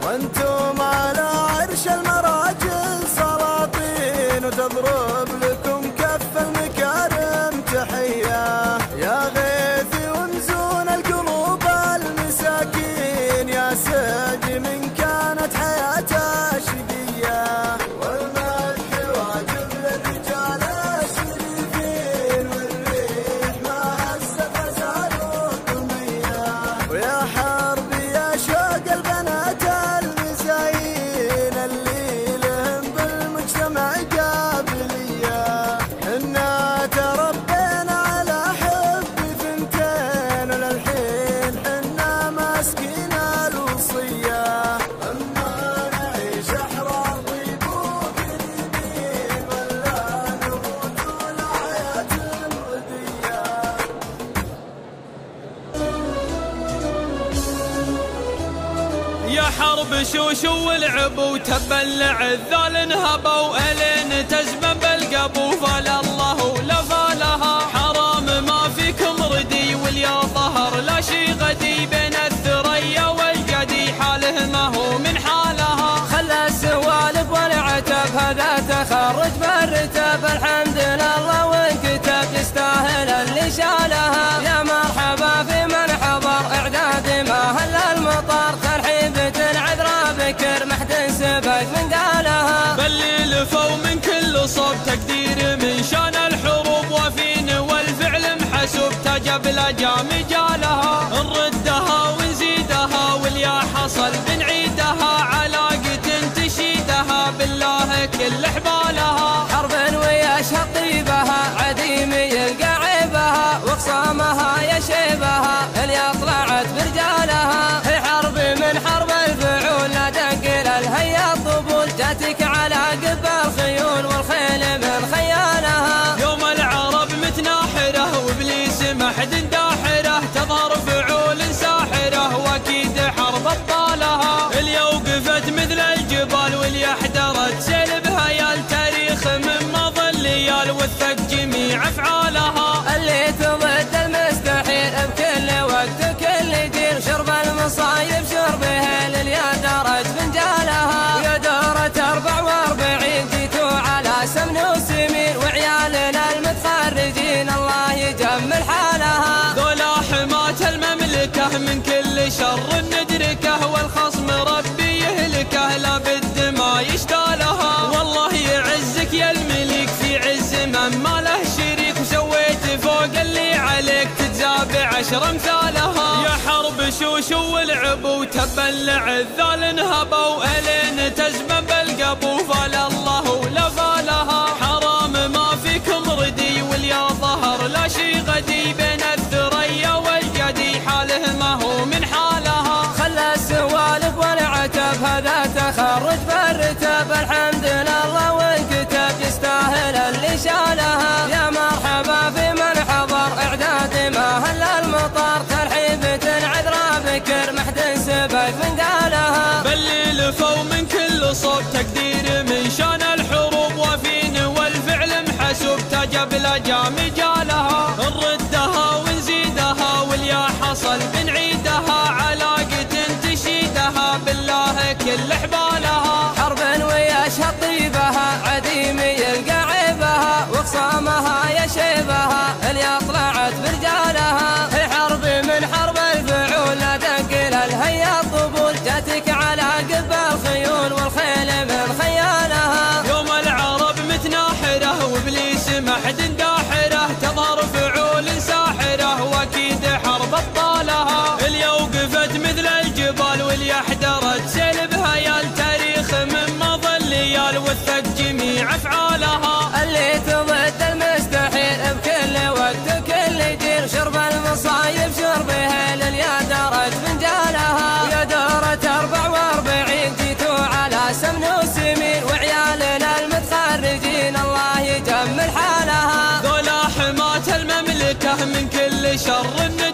وأنتم على عرش المراجل سلاطين، وتضرب لكم كف المكارم تحية، يا غيثي ومزون القلوب المساكين، يا ساقي من كانت حياته شقية، والمدح واجب للرجال الشريفين، والريح ما هزت غزال الدمية، ويا حرب يا شوق البنات المزايين، اللي لهم بالمجتمع قابلية، إنا تربينا على حب ثنتين، وللحين حنا ماسكين الوصية، أما نعيش أحرار طيب وقريبين، ولا نموت والحياة ردية. يا حرب شوشو والعب وتبلع الذال انهبوا الين تزمن بالقبو، فلا الله لفالها حرام ما فيكم ردي، واليا ظهر لا شي غدي بين الثريا والقدي، حاله ما هو من حالها، خلى السوالف والعتب هذا تخرج بالرتب، الحمد لله وانكتب يستاهل اللي شالها، يا مرحبا في من حضر اعداد ما هل المطر، ترحيبة عذرا بكر محد سبق من قالها، باللي لفوا من كل صوب تقدير من شان الحروب، وفين والفعل محسوب تجب الأجام جالها، نردها ونزيدها واليا حصل بنعيدها، علاقة تشيدها بالله كل حبالها، حرب ويشهد طيبها عديم يلقى عيبها، وخصامها يشيبها اللي طلعت برجالها، هي حرب من حرب الفعول لا دقل الهيا الطبول، جاتك على قب الخيول والخيل من خيالها، يوم العرب متناحرة وابليس محد داحرة، تظهر فعول ساحرة واكيد حرب ابطالها، اللي وقفت مثل الجبال واللي احترت سلبها، يا التاريخ من مضى الليال وثق جميع افعالها، اللي تضد المستحيل بكل وقت وكل دير، شرب المصايب شربها لليا درج فنجالها، ويا دورة 44 جيتوا على سمن وسمين، وعيالنا المتخرجين الله يجمل حالها، ذولا حماة المملكة من كل شر ندركه، والخصم ربي يهلكه لا بد ما يشتالها، والله يعزك يا الملك في عز من ما له شريك، وسويت فوق اللي عليك تتزاب 10 امثالها، يا حرب شوشو والعب وتبلع الذال انهبوا الين تزمن بالقبو، فلا الله لفالها حرام ما فيكم ردي، واليا ظهر لا شي غدي بين الثريا والقدي، حاله ما هو من حالها، خلى السوالف والعتب هذا تخرج بالرتب، الحمد لله وانكتب يستاهل اللي شالها، يا مرحبا في من حضر اعداد ما هل المطر، ترحيبة عذرا بكر محد سبق من قالها، باللي لفوا من كل صوب تقدير من شان الحروب، وفين والفعل محسوب تجب الأجام جالها، نردها ونزيدها واليا حصل بنعيدها، علاقة تشيدها بالله كل حبالها، حرب ويشهد طيبها عديم يلقى عيبها، وخصامها يشيبها اللي طلعت برجالها، هي حرب من حرب الفعول لا دقل الهيا الطبول، جاتك على قب الخيول والخيل من خيالها.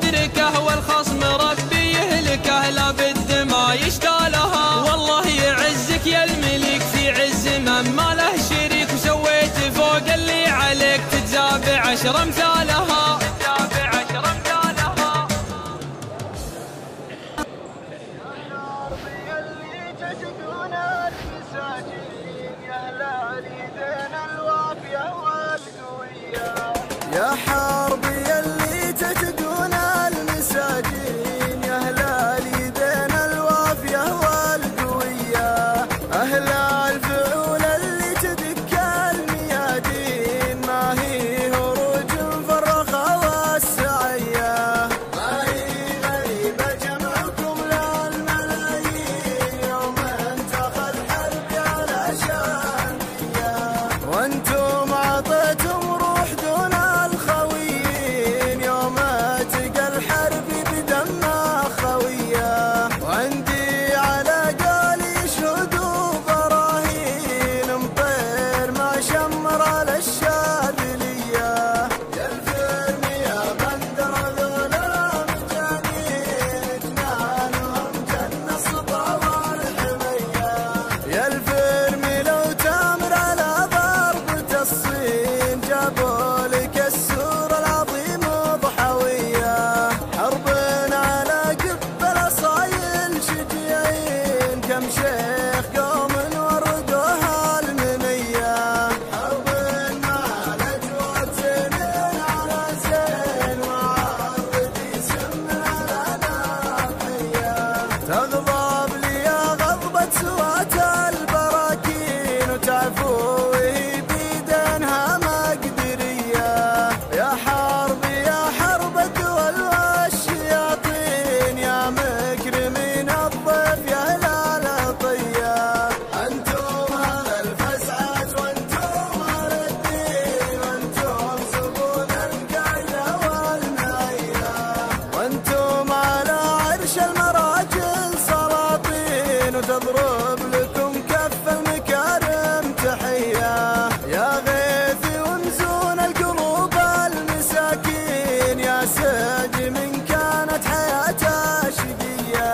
ندركه والخصم ربي يهلكه، لا بالدماء يشتالها. والله يعزك يا الملك في عز من ما له شريك، وسويت فوق اللي عليك تجزى ب10 امثالها. يا حربي اللي تتقون المساجين، يا أهل اليدين الوافية والقوية، أهل الفعول اللي تدك الميادين، ما هي هروج مفرخة والسعية، ما هي غريبة جمعكم للملايين، يوم انتقى الحرب على شامية، وانتم عطيتم روح دون الخويين، يوم تقى الحرب بدم خوية، وعندي على قولي شهود براهين، مطير ما شمر على الشاذلية، يا الفرم يا بندر ذولا مجانين، جنانهم جنة صبا والحمية، يا الفرم لو تامر على ضربة الصين، جابوا لك السور العظيم ضحوية، حرب على قبل صايل شجيعين، كم شيخ قوم وردوها المنية، حرب على جواد زين على زين، وعرضي سم على ناحية، تغضب لي غضبة سوات البراكين، وتعفو وهي بيدنها مقدرية، يا حرب يا حرب الدول والشياطين، يا مكرمين الضيف يا هلال الطية، أنتم أهل الفسعات وأنتم أهل الدين، وأنتم سبون القايلة والنعيلة، وأنتم على عرش المراجل سلاطين، وتضرب لكم كف المكارم تحية، يا غيثي ومزون القلوب المساكين، يا ساجي من كانت حياته شقية،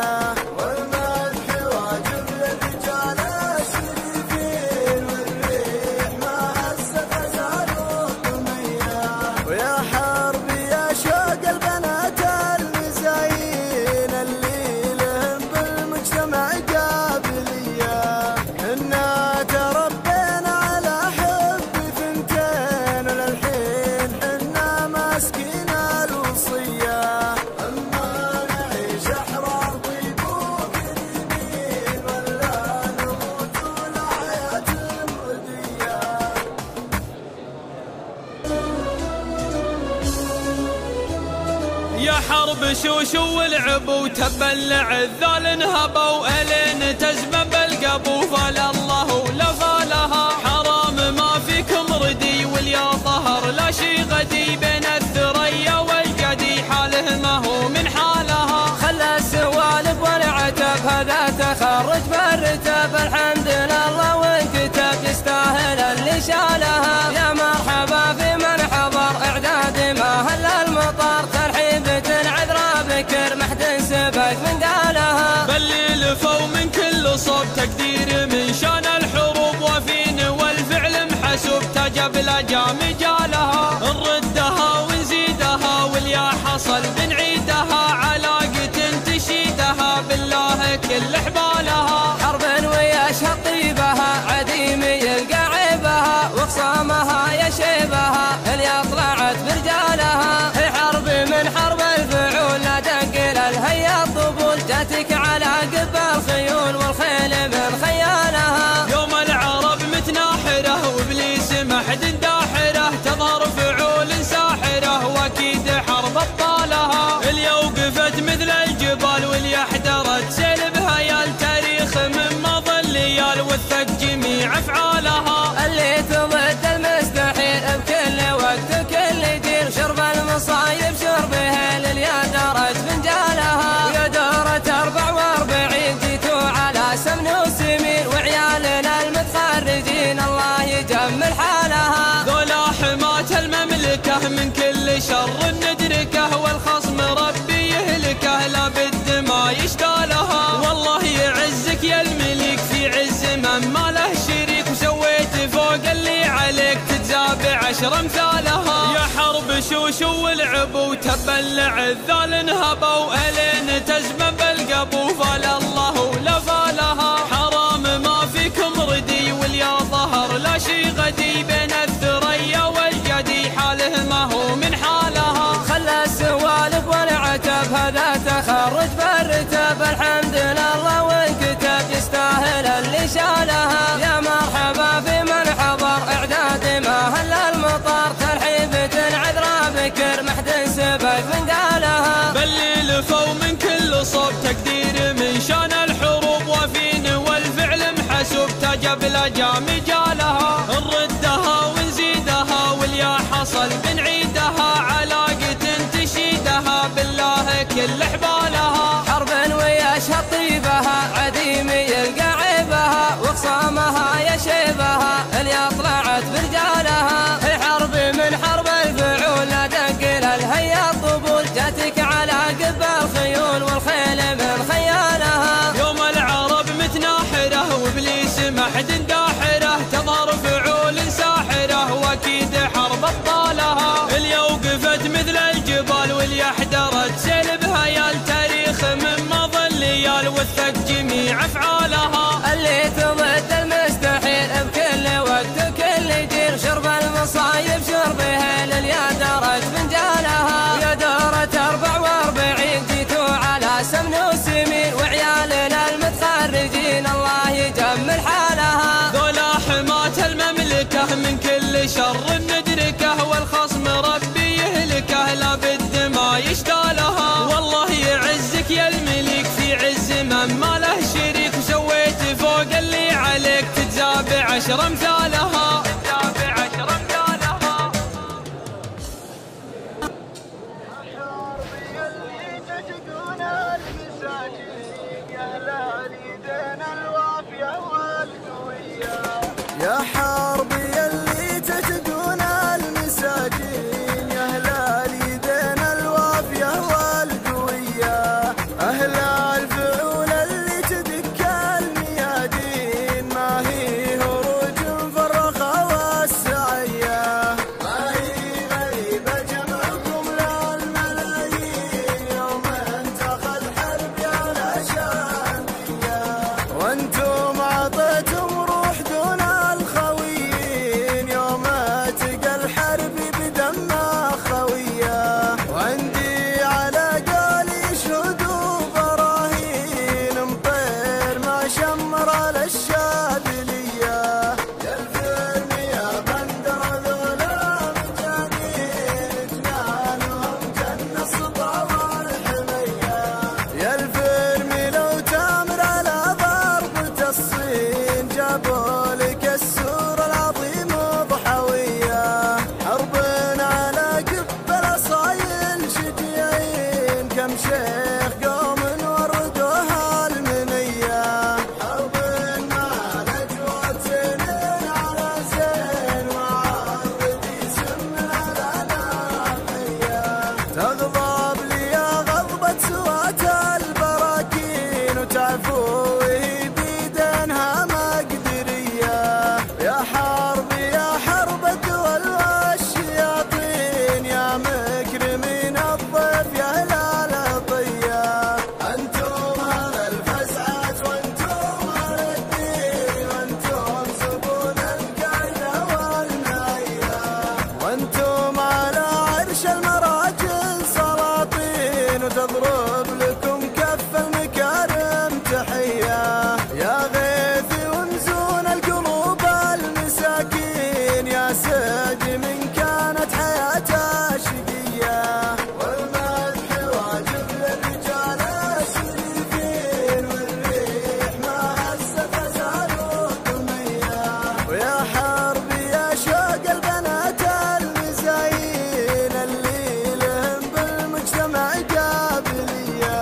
والمدح واجب للرجال الشريفين، والريح ما هزت غزال الدمية، ويا حربي يا شوق البنات المزايين، اللي لهم بالمجتمع قابلية، إنا تربينا على حب ثنتين، وللحين حنا ماسكين الوصية، أما نعيش أحرار ضيقوك اليمين، ولا نموت والحياة المردية. يا حرب شوشو والعب وتبلع الذال انهبوا، الين تزمن بالقبو، فلا الله لا فالها، حرام ما فيكم ردي، واليا ظهر لا شي غدي، بين الثريا والقدي حاله ما هو من حالها، خلى السوالف والعتب هذا تخرج بالرتب، الحمد لله وانكتب يستاهل اللي شالها، يا مرحبا في من حضر اعداد ما هل المطر، ترحيبة عذرا بكر محد سبك من قالها، باللي لفوا من كل صوب تقدير من شان الحروب، وفين والفعل محسوب تجب لجام جالها، نردها ونزيدها واليا حصل بنعيدها، علاقة تشيدها بالله كل حبالها، حرب ويشهد طيبها عديمي يلقى عيبها، وخصامها يشيبها اللي طلعت برجالها، هي حرب من حرب الفعول لا تنقل الهيا الطبول، جاتك على قب الخيول والخيل من خيالها، يوم العرب متناحرة وابليس محد داحرة، تظهر فعول ساحرة واكيد حرب ابطالها، اللي وقفت مثل الجبال واللي احترت سيل بهيال، تاريخ من مضى الليال وثق جميع افعالها، اللي تضد المستحيل بكل وقت وكل جيل، شرب المصايب شربها لليا درج فنجالها، ويا دورة 44 جيتوا على سمن وسمين، وعيالنا المتخرجين الله يجمل حالها، ذولا حماة المملكة من كل شر ندركه، والخصم ربي 10 امثالها. يا حرب شوشو والعبو وتبلع الذال انهبوا الين تزمن بالقبو فال الله ولا فالها. حرام ما فيكم ردي واليا ظهر لا شي غدي بين الثريا والجدي حاله ما هو من حالها. خلى السوالف والعتب هذا تخرج بالرتب الحمد لله وانكتب يستاهل اللي شالها. يا مرحبا في من حضر اعداد ما هل المطر ترحيبة عذرا بكر محد سبق من قالها. باللي لفوا من كل صوب تقدير من شان الحروب وفين والفعل محسوب تجب الاجام جالها. نردها ونزيدها واليا حصل بنعيدها علاقة تشيدها بالله كل حبالها. حرب ويشهد طيبها عديم يلقى عيبها وخصامها يشيبها اللي طلعت برجالها. هي حرب من حرب الفعول لا تنقل الهيا الطبول جاتك على قب الخيول والخيل من خيالها. يوم العرب متناحرة وابليس محد داحرة تظهر فعول ساحرة واكيد حرب ابطالها. اللي وقفت مثل الجبال واللي احدرت سلبها يا التاريخ من مضى الليال وثق جميع افعالها. اللي تضد المستحيل بكل وقت وكل جيل شرب المصايب شربها لليا درت فنجالها. يا دورة 44 جيتوا على سمن وسمين وعيالنا المتخرجين الله يجمل حالها. ذولا حماة المملكة من كل شر ندركه والخصم ربي يهلكه لا بد ما يشتالها. والله يعزك يا الملك في عز من ما له شريك وسويت فوق اللي عليك تجزى ب10 امثالها. يا حربي اللي تجدون المساجين يا أهل اليدين الوافية والقوية. أهل الفعول اللي تدك الميادين ما هي هروج فرخة والسعية. ما هي غريبة جمعكم للملايين يوم انتقى الحرب يا الأشامية. وانتم عطيتم روح دون الخويين يوم تقى الحرب بدم خوية. وعندي على قولي شهود براهين مطير ما شمر للشاذلية. يا الفرم يا بندر ذولا مجانين جنانهم جن الصبا والحمية. يا الفرم لو تامر على ضربة الصين جابوا لك السور العظيم ضحوية. حرب على قب الأصايل شجيعين كم شيخ قوم وردوها المنية. حرب مع نجوى سنين على زين وعرضي سم على ناحية. تغضب لي غضبة سوات البراكين وتعفو وهي بيدنها مقدرية. يا حرب يا حرب الدول والشياطين يا مكرمين الضيف يا هلال الطية. أنتم أهل الفزعات وأنتم أهل الدين وأنتم سبون القاعدة والناية. وأنتم على عرش المراجل سلاطين وتضرب لكم كف المكارم تحية. يا غيث ونزون القلوب المساكين يا سيد من كانت حياته شقية. والمدح واجب للرجال الشريفين والريح ما هزت زالوا دمية. ويا حرب يا شوق البنات المزايين اللي لهم بالمجتمع قابلية.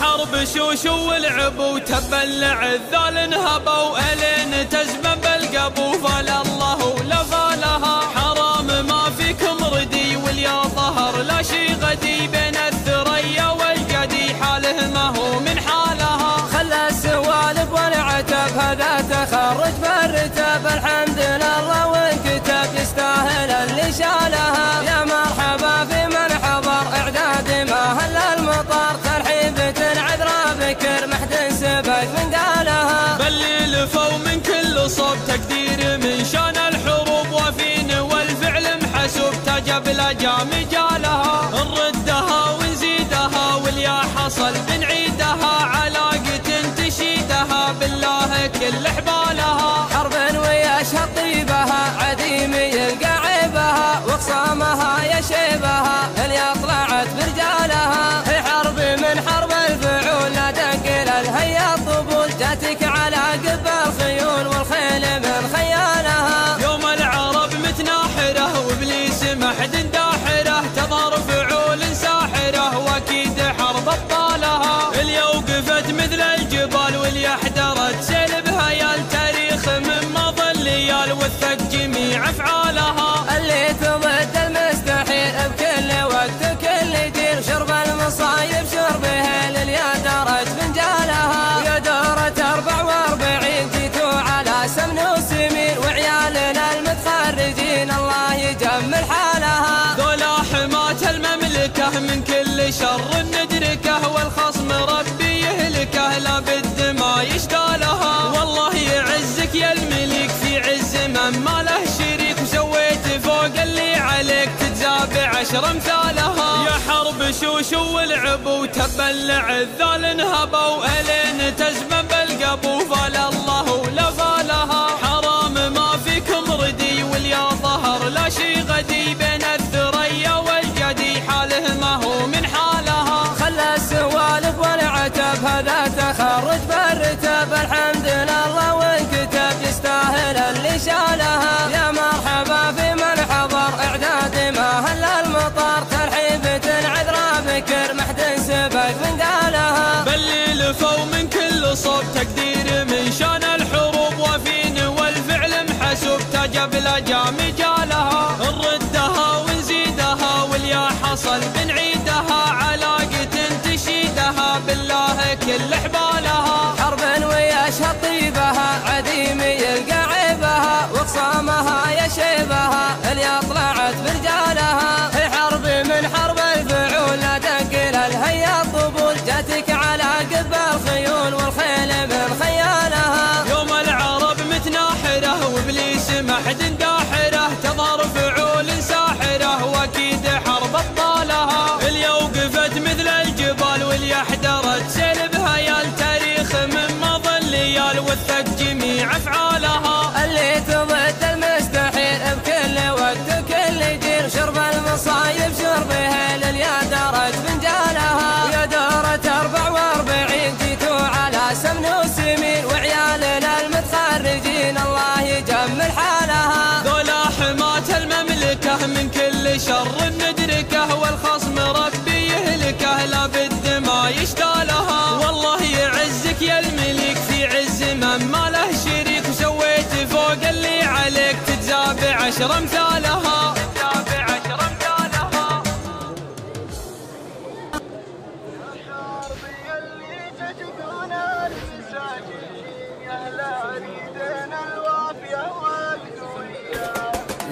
حرب شوشو والعبو وتبلع الذال انهبوا الين تزمن بالقبو فلا الله ولا فالها حرام ما فيكم ردي واليا ظهر لا شي غدي بين الثريا والقدي حاله ما هو من حالها خلى السوالف والعتب هذا تخرج بالرتب الحمد لله وانكتب يستاهل اللي شالها يا مرحبا في من حضر اعداد ما هل المطر ترحيبة عذرا بكر محد سبق من قالها بل لفوا من كل صوب تقدير من شان الحروب وفين والفعل محسوب تجب الاجام جالها نردها ونزيدها واليا حصل بنعيدها علاقة تشيدها بالله كل حبالها حرب ويشهد طيبها عديم يلقى عيبها وخصامها يشيبها اللي طلعت برجالها هي حرب من حرب الفعول لا تنقل الهيا الطبول جاتك على قب الخيول والخيل من خيالها يوم العرب متناحرة وابليس محد داحرة تظهر فعول ساحرة واكيد حرب ابطالها اللي وقفت مثل الجبال واللي احترت سلبها يا التاريخ من مضى الليال وثق جميع افعالها اللي تضد المستحيل بكل وقت وكل دير شرب المصايب شربها لليا درج فنجالها يا دورة 44 جيتوا على سمن وسمين وعيالنا المتخرجين الله يجمل حالها ذولا حماة المملكة من كل شر ندركه والخصم ربي يهلكه لا بد ما يشتالها والله يعزك يا الملك في عز من ما له شريك وسويت فوق اللي عليك تتزاب 10 امثالها يا حرب شوشو والعبو وتبلع الذال انهبوا الين تزمن بالقبو فلا الله ولا فالها حرام ما فيكم ردي واليا ظهر لا شي غدي بين الثريا والقدي حاله ما هو من حالها خلى السوالف والعتب هذا تخرج بالرتب الحمد لله وانكتب يستاهل اللي شالها يا مرحبا في من حضر اعداد ما هل المطر ترحيبة عذرا بكر محد سبق من قالها بل لفوا من كل صوب تقدير من شان الحروب وفين والفعل محسوب تجب الاجام جالها نردها ونزيدها واليا حصل بنعيدها علاقة تشيدها بالله كل حبالها حرب ويشهد طيبها عديم يلقى عيبها وخصامها يشيبها اللي طلعت برجالها هي حرب من حرب الفعول لا تنقل الهيا الطبول جاتك على قب الخيول والخيل من خيالها يوم العرب متناحرة وابليس محد داحرة تظهر فعول ساحرة واكيد حرب ابطالها اللي وقفت مثل الجبال واللي احترت سلبها يا التاريخ من مضى الليال وثق جميع افعالها اللي تضد المستحيل بكل وقت وكل جيل شرب المصايب شربها لليا درج فنجالها يا دورة 44 جيتوا على سمن وسمين وعيالنا المتخرجين الله يجمل حالها ذولا حماة المملكة من كل شر ندركه والخصم ربي يهلكه لا بد ما يشتالها والله يعزك يا الملك في عز من ما له شريك وسويت فوق اللي عليك تتزاب 10 امثالها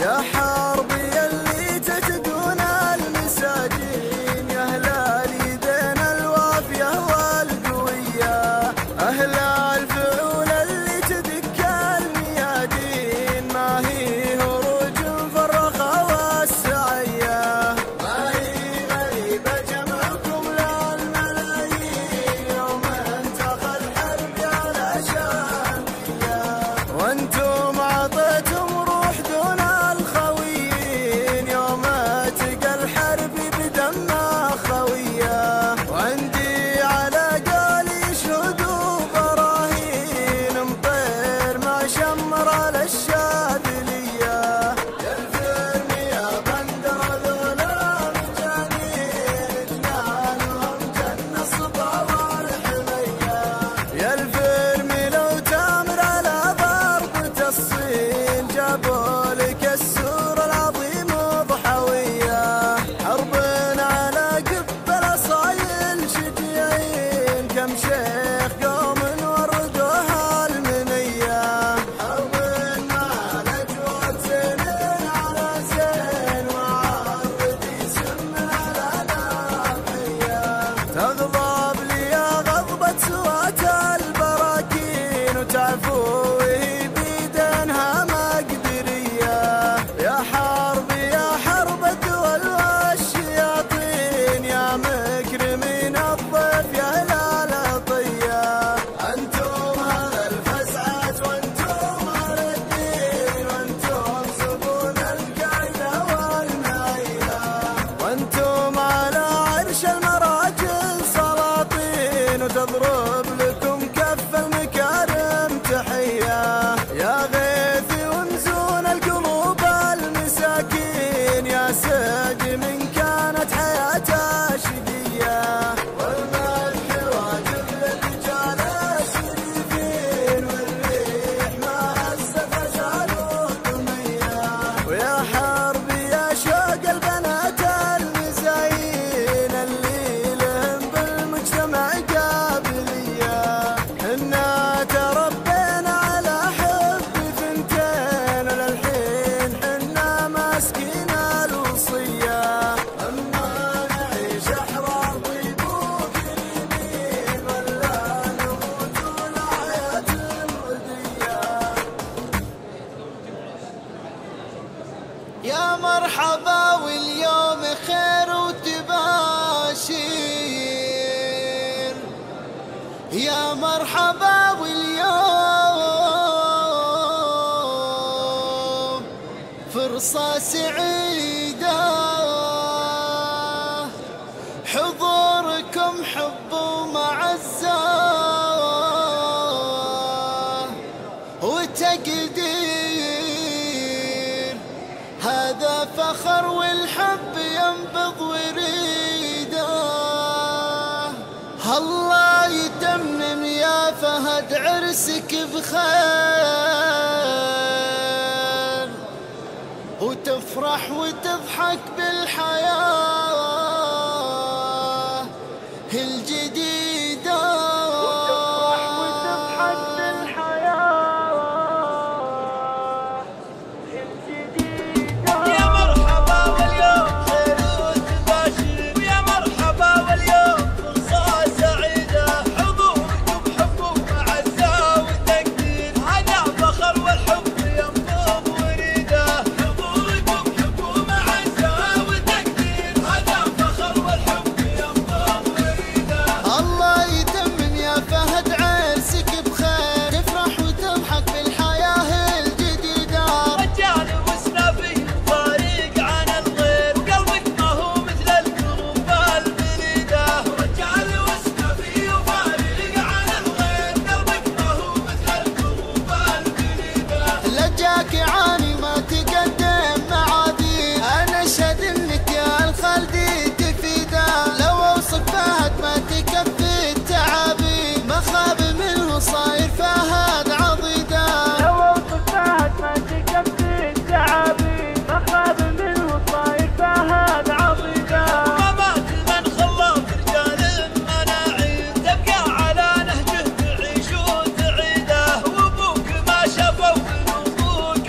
يا حاربي اللي تجدون المساجين يا هلال يدينا الوافية والقوية أهل الفعول اللي تدك الميادين ما هي هروج فرخة والسعية ما هي غريبة جمعكم للملايين يوم انتقى الحرب على شامية وانتم عطيتم روح دون الخوف يا مرحبا واليوم خير وتباشير، يا مرحبا واليوم فرصة سعيدة، حضوركم حب ومعزة وتقدير، هذا فخر والحب ينبض وريده. الله يتمم يا فهد عرسك بخير، وتفرح وتضحك بالحياة الجديدة، وتفرح وتضحك بالحياة الجديدة. يا مرحبا واليوم خير وتباشر، ويا مرحبا واليوم فرصة سعيدة، حضوركم حب ومعزة وتقدير، هذا فخر والحب ينبض وريده. حضوركم حب ومعزة وتقدير، هذا فخر والحب ينبض وريده. الله يتمم يا فهد عرسك بخير، تفرح وتضحك بالحياة الجديدة. رجال وسنافي فارق عن الغير، وقلبك ما هو مثل القلوب البليدة. رجال وسنافي فارق عن الغير، قلبك ما هو مثل القلوب البليدة. لجاك عاني ما تقدم معاذير، انا اشهد انك يا الخلدي تفيده. لو اوصف فهد ما تكفي التعابير، ما خاب منه صاير فهد عضيده. لو اوصف فهد ما تكفي التعابير، ما خاب منه صاير فهد عضيده. ومات من خلاف رجال مناعين، تبقى على نهجه تعيش وتعيده. وابوك ما شافوا من ابوك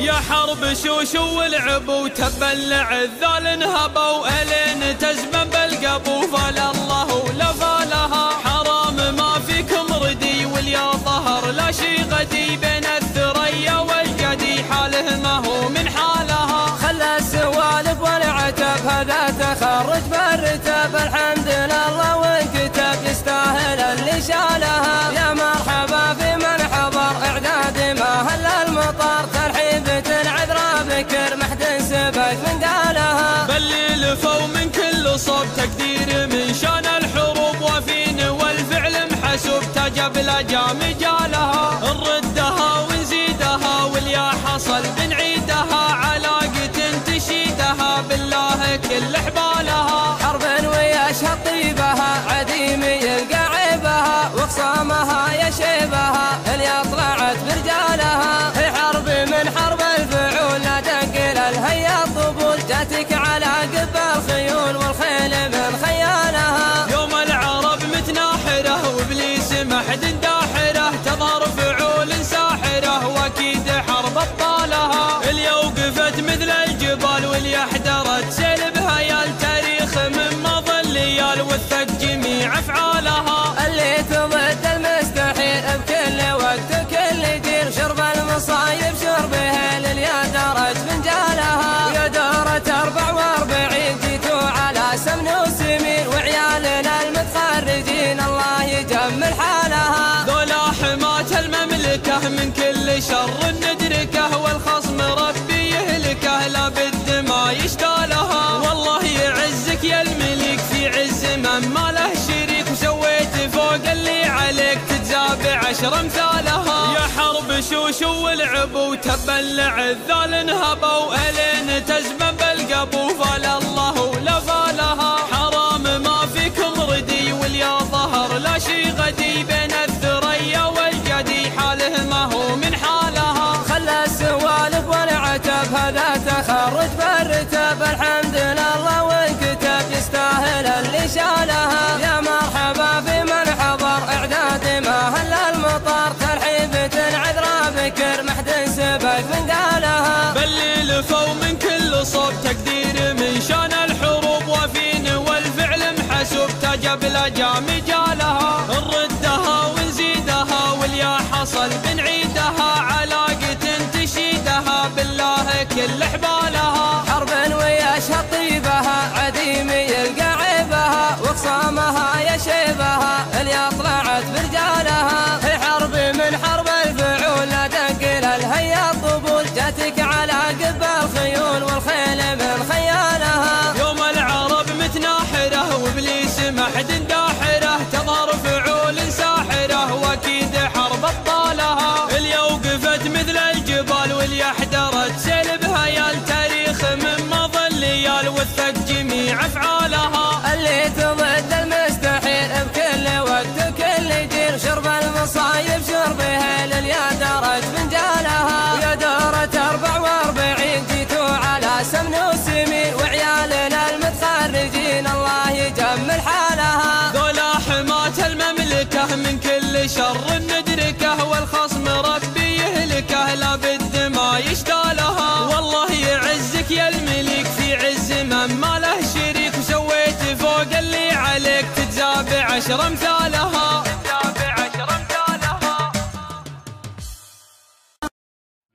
يا حرب شوش والعب وتبلع الذال انهبوا الين تزمن بالقبو فلا الله ولا فالها حرام ما فيكم ردي واليا ظهر لا شي غدي بين الثريا والجدي حاله ما هو من حالها خلى السوالف والعتب هذا تخرج بالرتب الحمد لله وانكتب يستاهل اللي شالها يا مرحبا في من حضر اعداد ما هل المطر ترحيبة العذراء بكر محد سبك من قالها باللي لفوا من كل صوب تقدير من شان الحروب وفين والفعل محسوب تجب لجام جالها نردها ونزيدها واليا حصل بنعيدها علاقة تشيدها بالله كل حبالها حرب ويشهد طيبها عديم يلقى عيبها وخصامها يشيبها اللي طلعت برجالها هي حرب من حرب الفعول لا تنقل الهيا الطبول جاتك على قب الخيول والخيل من خيالها يوم العرب متناحرة وابليس محد داحرة تظهر فعول ساحرة واكيد حرب ابطالها اللي وقفت مثل الجبال واللي احدرت سلبها يا التاريخ من مضى الليال وثق جميع افعالها اللي تضد المستحيل بكل وقت وكل جيل شرب المصايب شربها لليا درج فنجالها ويا دورة 44 جيتوا على سمن وسمين وعيالنا المتخرجين الله يجمل حالها ذولا حماة المملكة من كل شر ندركه والخصم ربي يهلكه لابد ما يشتالها والله يعزك يا الملك في عز من ما له شريك وسويت فوق اللي عليك تجزى ب10 امثالها يا حرب شوش والعب وتبلع الذال انهبوا الين تزمن بالقبو فلا الله ولا فالها حرام ما فيكم ردي واليا ظهر لا شي غدي بين الثريا والجدي حاله ما هو من حالها خلى السوالف والعتب هذا تخرج بالرتب الحمد لله وانكتب يستاهل اللي شالها يا مرحبا في من حضر اعداد ما هل المطر ترحيبة العذراء بكر محد سبك من قالها باللي لفوا من كل صوب تقدير من شان الحروب وفين والفعل محسوب تجب لجام جالها نردها ونزيدها واليا حصل بنعيدها علاقة تشيدها بالله كل حبالها حرب ويشهد طيبها عديم يلقى عيبها وخصامها يشيبها اللي طلعت برجالها هي حرب من حرب الفعول لا تنقل الهيا الطبول جاتك على قب الخيول والخيل من خيالها يوم العرب متناحرة وابليس محد داحرة تظهر فعول ساحرة واكيد حرب ابطالها اللي وقفت مثل الجبال واللي احدرت سلبها يا التاريخ من مضى الليال وثق جميع افعالها اللي تضد المستحيل بكل وقت وكل جيل شرب المصايب شربها لليا درج فنجالها ويا دورة 44 جيتوا على سمن وسمين وعيالنا المتخرجين الله يجمل حالها ذولا حماة المملكة من كل شر ندركه والخصم ربي يهلكه لابد ما يشتالها والله يعزك يا الملك في عز من ما له شريك وسويت فوق اللي عليك تجزى ب10 امثالها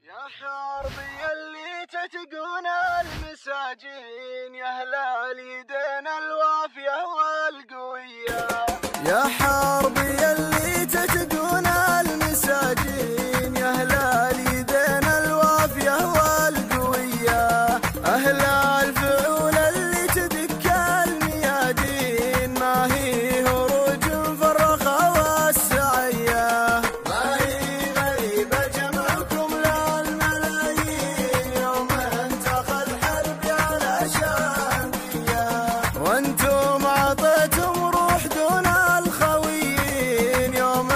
يا حربي اللي تتقون المساجين يا اهل اليدين الوافيه والقويه يا حربي اللي تتقون المساجين يا اهل اليدين الوافيه والقويه اهل الفعول اللي تدك الميادين ما هي هروج فرخه والسعيه ما هي غريبه جمعكم للملايين يوم انتقى الحرب على شاميه وانتم عطيتم روح دون الخويين يوم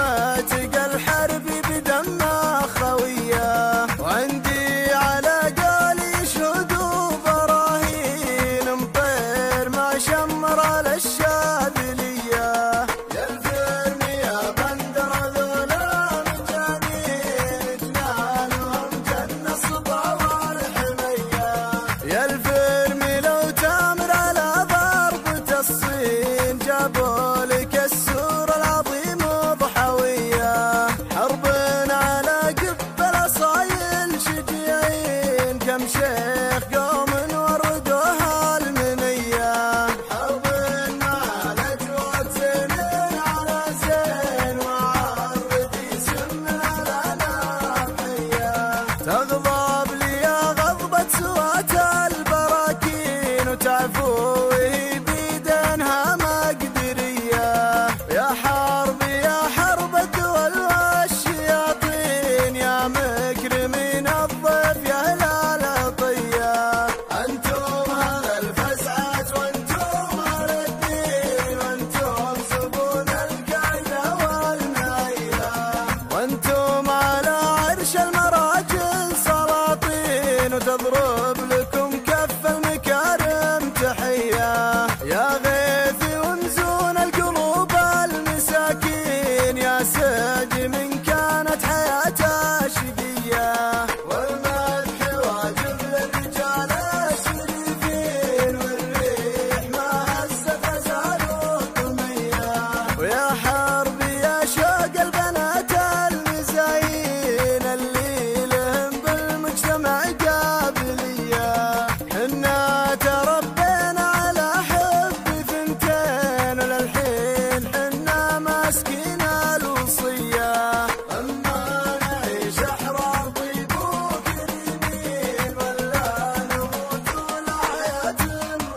تضرب لكم كف المكارم تحية يا غيث ومزون القلوب المساكين يا ساجي من كانت حياته شقية والمدح واجب للرجال الشريفين والريح ما هزت غزال الطمية ويا حرب يا شوق البنات المزايين اللي لهم بالمجتمع قابلية حنا تربينا على حب ثنتين وللحين حنا ماسكين الوصية أما نعيش أحرار طيب وكريمين ولا نموت ولا حياة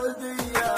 ردية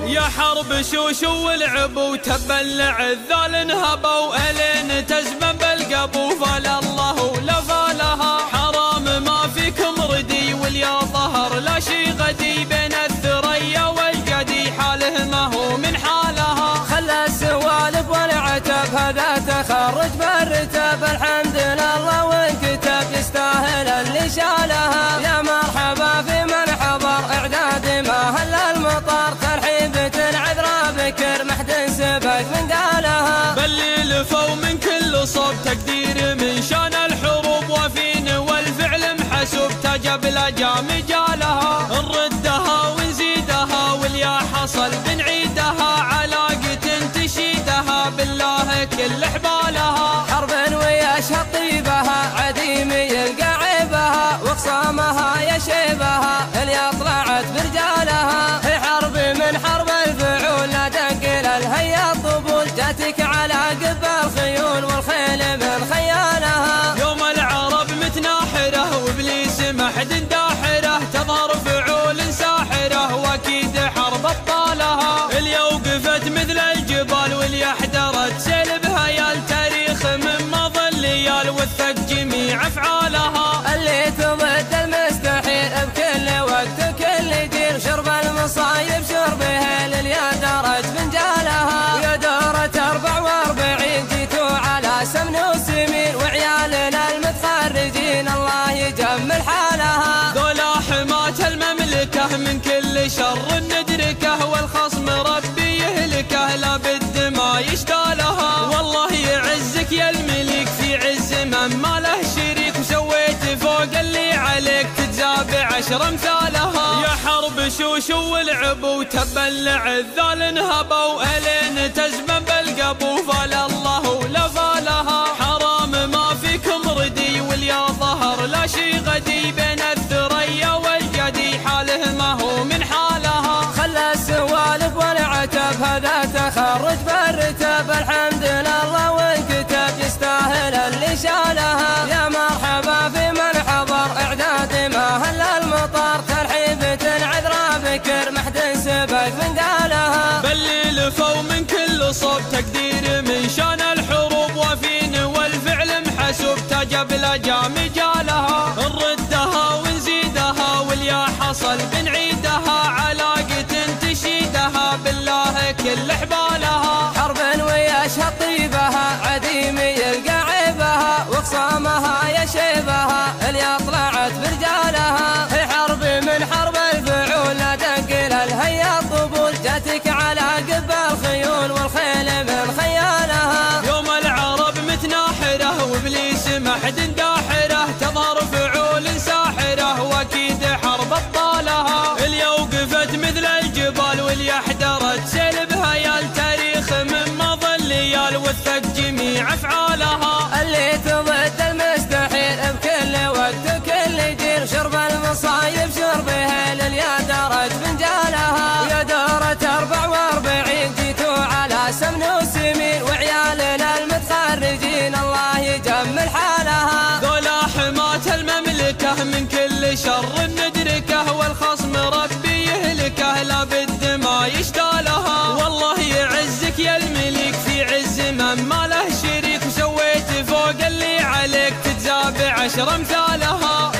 يا حرب شوشو والعب وتبلع الذال انهبوا الين تزمن بالقبو فلا الله لا فالها حرام ما فيكم ردي واليا ظهر لا شي غدي بين الثريا والقدي حاله ما هو من حالها خلى السوالف والعتب هذا تخرج بالرتب الحمد لله وانكتب يستاهل اللي شالها يا مرحبا في من حضر اعداد ما هل المطر ترحيبة عذرا بكر محد سبت من قالها بلي لفوا من كل صوب تقدير من شان الحروب وفين والفعل محسوب تجب الاجام جالها نردها ونزيدها واليا حصل بنعيدها علاقة تشيدها بالله كل حبالها حرب ويشهد طيبها عديم يلقى عيبها واقسامها يشيبها اللي طلعت برجالها هي حرب من حرب الفعول لا دقل الهيا الطبول جاتك على قب الخيول والخيل من خيالها يوم العرب متناحرة وابليس محد داحرة تظهر فعول ساحرة واكيد حرب ابطالها اللي وقفت مثل الجبال واللي احترت سلبها يا التاريخ من مظل ليال وثق جميع افعالها اللي تضد المستحيل بكل وقت وكل جيل شرب المصايب شربها لليا درج فنجالها ويا دورة 44 جيتوا على سمن وسمين وعيالنا المتخرجين الله يجمل حالها ذولا حماة المملكة من كل شر ندركه والخصم ربي يهلكه لا بد ما يشتالها والله يعزك يا الملك في عز من ما له شريك وسويت فوق اللي عليك تتزاب 10 امثالها يا حرب شوشو والعب وتبلع الذال انهبوا الين تزمن بالقبو فلا الله لا فالها حرام ما فيكم ردي واليا ظهر لا شي غدي بين الثريا والقدي حاله ما هو من حالها خلى السوالف والعتب هذا تخرج بالرتب الحمد لله وانكتب يستاهل اللي شالها يا مرحبا في من حضر اعداد ما هل المطر ترحيبة عذرا بكر محد سبت من قالها بلي لفوا من كل صوب تقدير من شان الحروب وفين والفعل محسوب تجب الاجام جالها نردها ونزيدها واليا حصل بنعيدها علاقة تشيدها بالله كل حبالها حرب ويشهد طيبها عديم يلقى عيبها واقسامها يشيبها اللي طلعت برجالها هي حرب من حرب الفعول لا دقل الهيا الطبول جاتك على قب الخيول والخيل من خيالها يوم العرب متناحرة وابليس محد داحرة تظهر فعول ساحرة واكيد حرب ابطالها اللي وقفت مثل الجبال واللي احترت سلبها يا التاريخ من مظل ليال وثق جميع افعالها اللي تضد المستحيل بكل وقت وكل جيل شرب المصايب شربها لليا درج فنجالها ويا دورة 44 جيتوا على سمن وسمين وعيالنا المتخرجين الله يجمل حالها ذولا حماة المملكة من كل شر ندركه والخصم ربي يهلكه لا بد ما يشتالها والله يعزك يا الملك في عز من ما له شريك وسويت فوق اللي عليك تتزاب 10 امثالها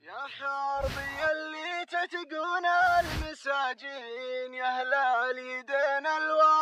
يا حربي اللي تتقون المساجين يا هلال يدين الوالد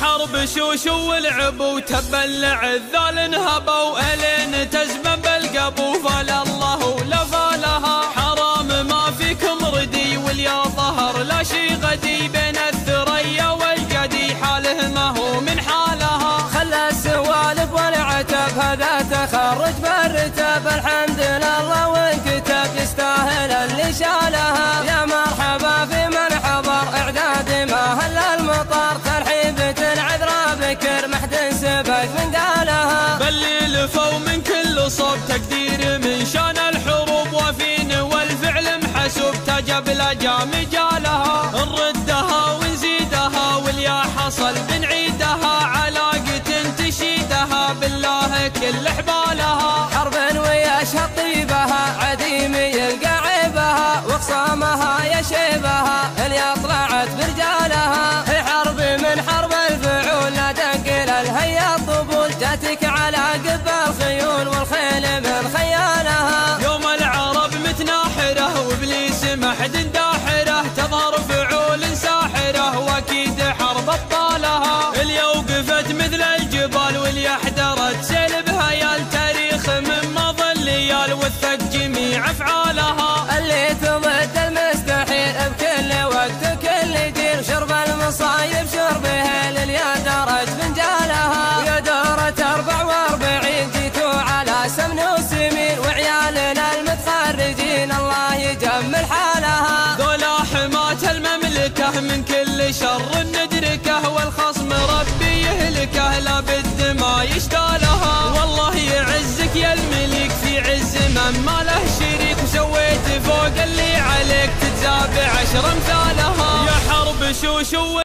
حرب شوش والعب وتبلع الذال انهبوا الين تزمن بالقبو فلا الله ولا فالها حرام ما فيكم ردي واليا ظهر لا شي غدي بين الثريا والقدي حاله ما هو من حالها خلى السوالف والعتب هذا تخرج بالرتب الحمد لله وانكتب يستاهل اللي شالها يا مرحبا في من حضر اعداد ما هل المطر ترحيبة العذراء بكر محد سبق من قالها باللي لفوا من كل صوب تقدير من شان الحروب وفين والفعل محسوب تجب لجام جالها نردها ونزيدها واليا حصل بنعيدها علاقة تشيدها بالله كل حبالها حرب ويشهد طيبها عديم يلقى عيبها وخصامها يشيبها اللي طلعت برجالها هي حرب من حرب الفعول لا تنقل الهيا الطبول جاتك على قب الخيول والخيل من خيالها يوم العرب متناحرة وابليس محد داحرة تظهر فعول ساحرة واكيد حرب ابطالها اللي وقفت مثل الجبال واللي احترت سلبها يا التاريخ من ماضي الليال وثق جميع افعالها اللي تضد المستحيل بكل وقت وكل دير شرب المصايب شربها لليا درج فنجالها ويا دورة 44 جيتوا على سمن وسمين وعيالنا المتخرجين الله يجمل حالها ذولا حماة المملكة من كل شر ندركه والخصم ربي يهلكه لابد ما يشتالها والله يعزك يا الملك في عز من ما له شريك وسويت فوق اللي عليك تتزاب 10 امثالها يا حرب شوش